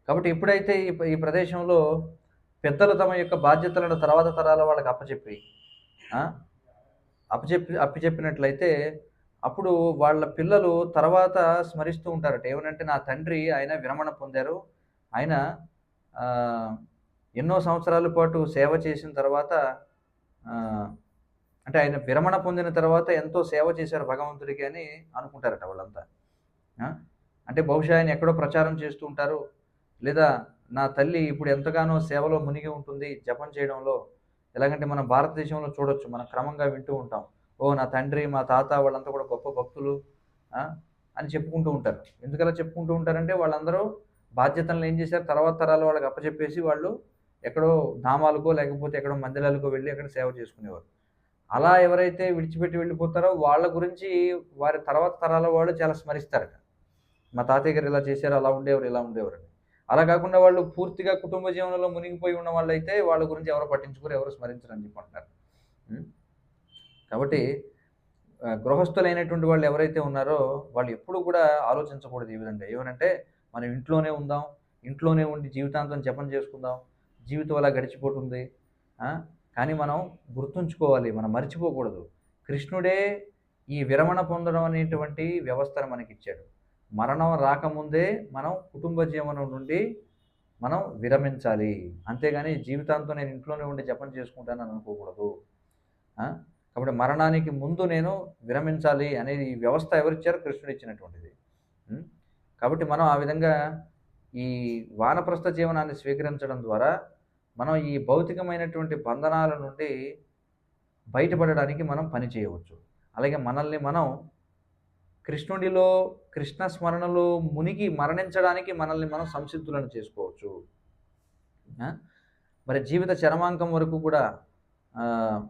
కాబట్టి ఎప్పుడైతే ఈ ప్రదేశంలో పెద్దలు తమ యొక్క బాధ్యతలను తర్వాత తరాల వాళ్ళకి అప్పచెప్పి ఆ, అప్పచెప్పినట్లయితే అప్పుడు వాళ్ళ పిల్లలు తర్వాత స్మరిస్తూ ఉంటారట. ఏమనంటే నా తండ్రి ఆయన విరమణ పొందారు. ఆయన ఆ, ఎన్నో సంవత్సరాల పాటు సేవ చేసిన తర్వాత ఆ, అంటే ఆయన విరమణ పొందిన తర్వాత ఎంతో సేవ చేశారు భగవంతుడికి అని అనుకుంటారట వాళ్ళంతా. ఆ, అంటే బహుశా ఆయన ఎక్కడో ప్రచారం చేస్తూ ఉంటారు. లేదా నా తల్లి ఇప్పుడు ఎంతగానో సేవలో మునిగి ఉంటుంది జపం చేయడంలో. ఎలాగంటే మనం భారతదేశంలో చూడొచ్చు, మనం క్రమంగా వింటూ ఉంటాం. ఓ నా తండ్రి మా తాత వాళ్ళంతా కూడా గొప్ప భక్తులు ఆ, అని చెప్పుకుంటూ ఉంటారు. ఎందుకలా చెప్పుకుంటూ ఉంటారంటే వాళ్ళందరూ బాధ్యతలను ఏం చేశారు, తర్వాత తరాల వాళ్ళకి అప్పచెప్పేసి వాళ్ళు ఎక్కడో ధామాలకో లేకపోతే ఎక్కడో మందిరాలకో వెళ్ళి అక్కడ సేవ చేసుకునేవారు. అలా ఎవరైతే విడిచిపెట్టి వెళ్ళిపోతారో వాళ్ళ గురించి వారి తర్వాత తరాల వాళ్ళు చాలా స్మరిస్తారట. మా తాతయ్య గారు ఇలా చేశారు, అలా ఉండేవారు, ఇలా ఉండేవారని. అలా కాకుండా వాళ్ళు పూర్తిగా కుటుంబ జీవనంలో మునిగిపోయి ఉన్న వాళ్ళైతే వాళ్ళ గురించి ఎవరు పట్టించుకోరు, ఎవరు స్మరించరని చెప్పి అంటున్నారు. హ్మ్. కాబట్టి గృహస్థులైనటువంటి వాళ్ళు ఎవరైతే ఉన్నారో వాళ్ళు ఎప్పుడు కూడా ఆలోచించకూడదు ఈ విధంగా. ఏమనంటే మనం ఇంట్లోనే ఉందాం, ఇంట్లోనే ఉండి జీవితాంతం జపం చేసుకుందాం, జీవితం అలా గడిచిపోతుంది. ఆ! కానీ మనం గుర్తుంచుకోవాలి, మనం మర్చిపోకూడదు. కృష్ణుడే ఈ విరమణ పొందడం అనేటువంటి వ్యవస్థను మనకిచ్చాడు. మరణం రాకముందే మనం కుటుంబ జీవనం నుండి మనం విరమించాలి. అంతేగాని జీవితాంతం నేను ఇంట్లోనే ఉండి జపం చేసుకుంటానని అనుకోకూడదు. ఆ! కాబట్టి మరణానికి ముందు నేను విరమించాలి అనేది ఈ వ్యవస్థ ఎవరిచ్చారో కృష్ణుడు ఇచ్చినటువంటిది. హ్మ్. కాబట్టి మనం ఆ విధంగా ఈ వానప్రస్థ జీవనాన్ని స్వీకరించడం ద్వారా మనం ఈ భౌతికమైనటువంటి బంధనాల నుండి బయటపడడానికి మనం పని చేయవచ్చు. అలాగే మనల్ని మనం కృష్ణుడిలో, కృష్ణ స్మరణలో మునిగి మరణించడానికి మనల్ని మనం సంసిద్ధులను చేసుకోవచ్చు. ఆ! మరి జీవిత చరమాంకం వరకు కూడా ఆహ్,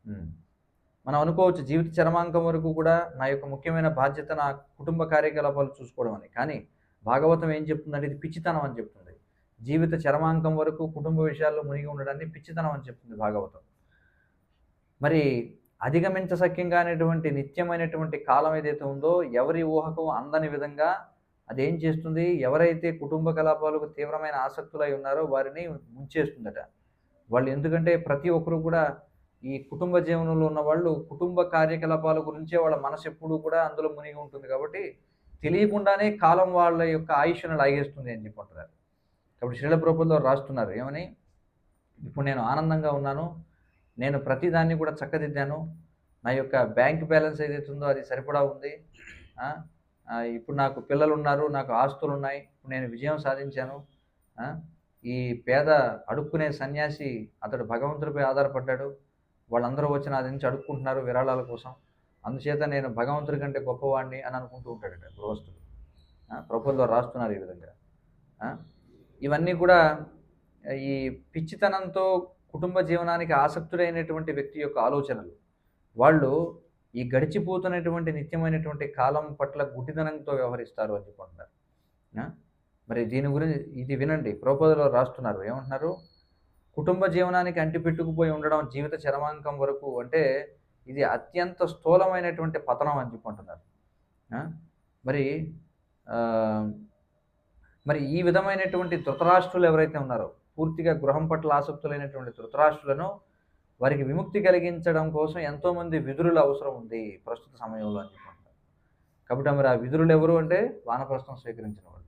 హ్మ్. మనం అనుకోవచ్చు జీవిత చరమాంకం వరకు కూడా నా యొక్క ముఖ్యమైన బాధ్యత నా కుటుంబ కార్యకలాపాలు చూసుకోవడం అని. కానీ భాగవతం ఏం చెప్తుందంటే ఇది పిచ్చితనం అని చెప్తుంది. జీవిత చరమాంకం వరకు కుటుంబ విషయాల్లో మునిగి ఉండడాన్ని పిచ్చితనం అని చెప్తుంది భాగవతం. మరి అధిగమించశక్యంగానటువంటి నిత్యమైనటువంటి కాలం ఏదైతే ఉందో ఎవరి ఊహకు అందని విధంగా అదేం చేస్తుంది, ఎవరైతే కుటుంబ కలాపాలకు తీవ్రమైన ఆసక్తులై ఉన్నారో వారిని ముంచేస్తుందట. వాళ్ళు ఎందుకంటే ప్రతి ఒక్కరు కూడా ఈ కుటుంబ జీవనంలో ఉన్నవాళ్ళు కుటుంబ కార్యకలాపాల గురించే వాళ్ళ మనసు ఎప్పుడూ కూడా అందులో మునిగి ఉంటుంది కాబట్టి తెలియకుండానే కాలం వాళ్ళ యొక్క ఆయుష్‌ను లాగేస్తుంది అని చెప్పంటున్నారు. కాబట్టి శ్రీల ప్రభుపాదులు వారు రాస్తున్నారు ఏమని? ఇప్పుడు నేను ఆనందంగా ఉన్నాను. నేను ప్రతిదాన్ని కూడా చక్కదిద్దాను. నా యొక్క బ్యాంక్ బ్యాలెన్స్ ఏదైతే ఉందో అది సరిపడా ఉంది. ఆ! ఇప్పుడు నాకు పిల్లలున్నారు. నాకు ఆస్తులున్నాయి. ఇప్పుడు నేను విజయం సాధించాను. ఆ! ఈ పేద అడుక్కునే సన్యాసి అతడు భగవంతుడిపై ఆధారపడ్డాడు. వాళ్ళందరూ వచ్చి నా దగ్గర నుంచి అడుక్కుంటున్నారు విరాళాల కోసం. అందుచేత నేను భగవంతుడి కంటే గొప్పవాడిని అని అనుకుంటూ ఉంటాడట గృహస్థుడు. ప్రభువుల్లో రాస్తున్నారు ఈ విధంగా. ఆ! ఇవన్నీ కూడా ఈ పిచ్చితనంతో కుటుంబ జీవనానికి ఆసక్తుడైనటువంటి వ్యక్తి యొక్క ఆలోచనలు. వాళ్ళు ఈ గడిచిపోతున్నటువంటి నిత్యమైనటువంటి కాలం పట్ల గుడ్డితనంతో వ్యవహరిస్తారు అని చెప్పుకుంటున్నారు. ఆ! మరి దీని గురించి ఇది వినండి. ప్రభుపాదులు రాస్తున్నారు. ఏమంటున్నారు? కుటుంబ జీవనానికి అంటిపెట్టుకుపోయి ఉండడం జీవిత చరమాంకం వరకు అంటే ఇది అత్యంత స్థూలమైనటువంటి పతనం అని చెప్పుకుంటున్నారు. ఆ! మరి ఆహ్, మరి ఈ విధమైనటువంటి ధృతరాష్ట్రులు ఎవరైతే ఉన్నారో, పూర్తిగా గృహం పట్ల ఆసక్తులైనటువంటి ధృతరాష్ట్రులను వారికి విముక్తి కలిగించడం కోసం ఎంతోమంది విదురులు అవసరం ఉంది ప్రస్తుత సమయంలో అని చెప్పుకుంటారు. కాబట్టి మరి ఆ విదురులు ఎవరు అంటే వానప్రస్థం స్వీకరించిన వాళ్ళు.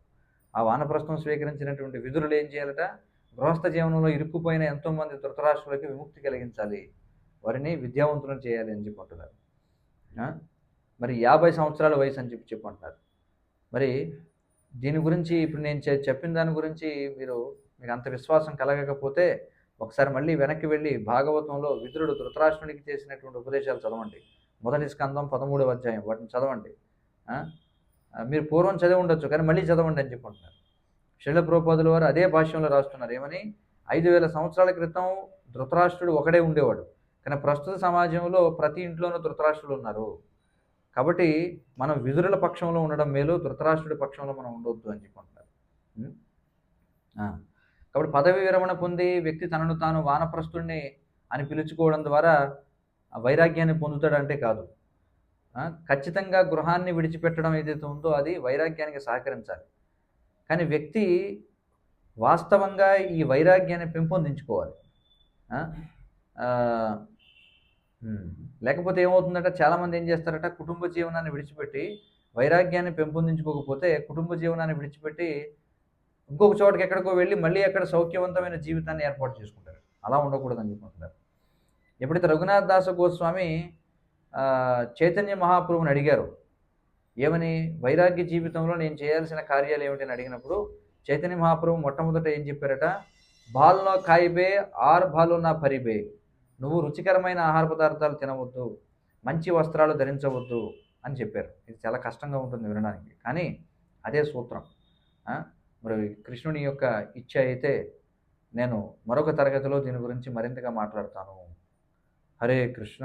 ఆ వానప్రస్థం స్వీకరించినటువంటి విదురులు ఏం చేయాలట? గృహస్థ జీవనంలో ఇరుక్కుపోయిన ఎంతోమంది ధృతరాష్ట్రులకి విముక్తి కలిగించాలి. వారిని విద్యావంతులను చేయాలి అని చెప్పుకుంటున్నారు. ఆ! మరి 50 సంవత్సరాల వయసు అని చెప్పంటున్నారు. మరి దీని గురించి ఇప్పుడు నేను చెప్పిన దాని గురించి మీకు అంత విశ్వాసం కలగకపోతే ఒకసారి మళ్ళీ వెనక్కి వెళ్ళి భాగవతంలో విదురుడు ధృతరాష్ట్రునికి చేసినటువంటి ఉపదేశాలు చదవండి. మొదటి స్కందం 13వ అధ్యాయం వాటిని చదవండి. ఆ! మీరు పూర్వం చదివి ఉండొచ్చు కానీ మళ్ళీ చదవండి అని చెప్పుకుంటున్నారు. శ్రీల ప్రభుపాదుల వారు అదే భాష్యంలో రాస్తున్నారు. ఏమని? 5000 సంవత్సరాల క్రితం ధృతరాష్ట్రుడు ఒకడే ఉండేవాడు. కానీ ప్రస్తుత సమాజంలో ప్రతి ఇంట్లోనూ ధృతరాష్ట్రులు ఉన్నారు. కాబట్టి మనం విదురుల పక్షంలో ఉండడం మేలు, ధృతరాష్ట్రుడి పక్షంలో మనం ఉండొద్దు అని చెప్పుకుంటున్నారు. హ్మ్. ఆ! కాబట్టి పదవి విరమణ పొంది వ్యక్తి తనను తాను వానప్రస్థుడిని అని పిలుచుకోవడం ద్వారా వైరాగ్యాన్ని పొందుతాడంటే కాదు. ఖచ్చితంగా గృహాన్ని విడిచిపెట్టడం ఏదైతే ఉందో అది వైరాగ్యానికి సహకరించాలి. కానీ వ్యక్తి వాస్తవంగా ఈ వైరాగ్యాన్ని పెంపొందించుకోవాలి. ఆ? ఆ, ఉమ్, లేకపోతే ఏమవుతుందంటే చాలామంది ఏం చేస్తారట, కుటుంబ జీవనాన్ని విడిచిపెట్టి వైరాగ్యాన్ని పెంపొందించుకోకపోతే కుటుంబ జీవనాన్ని విడిచిపెట్టి ఇంకొక చోటకి ఎక్కడికో వెళ్ళి మళ్ళీ అక్కడ సౌఖ్యవంతమైన జీవితాన్ని ఏర్పాటు చేసుకుంటారు. అలా ఉండకూడదని చెప్పుకుంటున్నారు. ఎప్పుడైతే రఘునాథ్ దాస గోస్వామి ఆ, చైతన్య మహాప్రభుని అడిగారు, ఏమని, వైరాగ్య జీవితంలో నేను చేయాల్సిన కార్యాలు ఏమిటని అడిగినప్పుడు చైతన్య మహాప్రభు మొట్టమొదట ఏం చెప్పారట, బాల్లో కాయిబే ఆర్ బాలో నా పరిబే, నువ్వు రుచికరమైన ఆహార పదార్థాలు తినవద్దు, మంచి వస్త్రాలు ధరించవద్దు అని చెప్పారు. ఇది చాలా కష్టంగా ఉంటుంది వినడానికి, కానీ అదే సూత్రం. ఆ? మరి కృష్ణుని యొక్క ఇచ్చ అయితే నేను మరొక తరగతిలో దీని గురించి మరింతగా మాట్లాడతాను. హరే కృష్ణ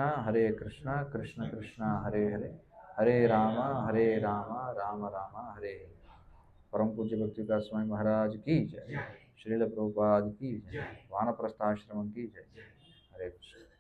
కృష్ణ కృష్ణ హరే హరే, హరే రామ రామ రామ హరే హరే. परम पूज्य भक्ति विकास स्वामी महाराज की जय, श्रील प्रभुपाद की जय, वानप्रस्थाश्रम की जय। हरे कृष्ण।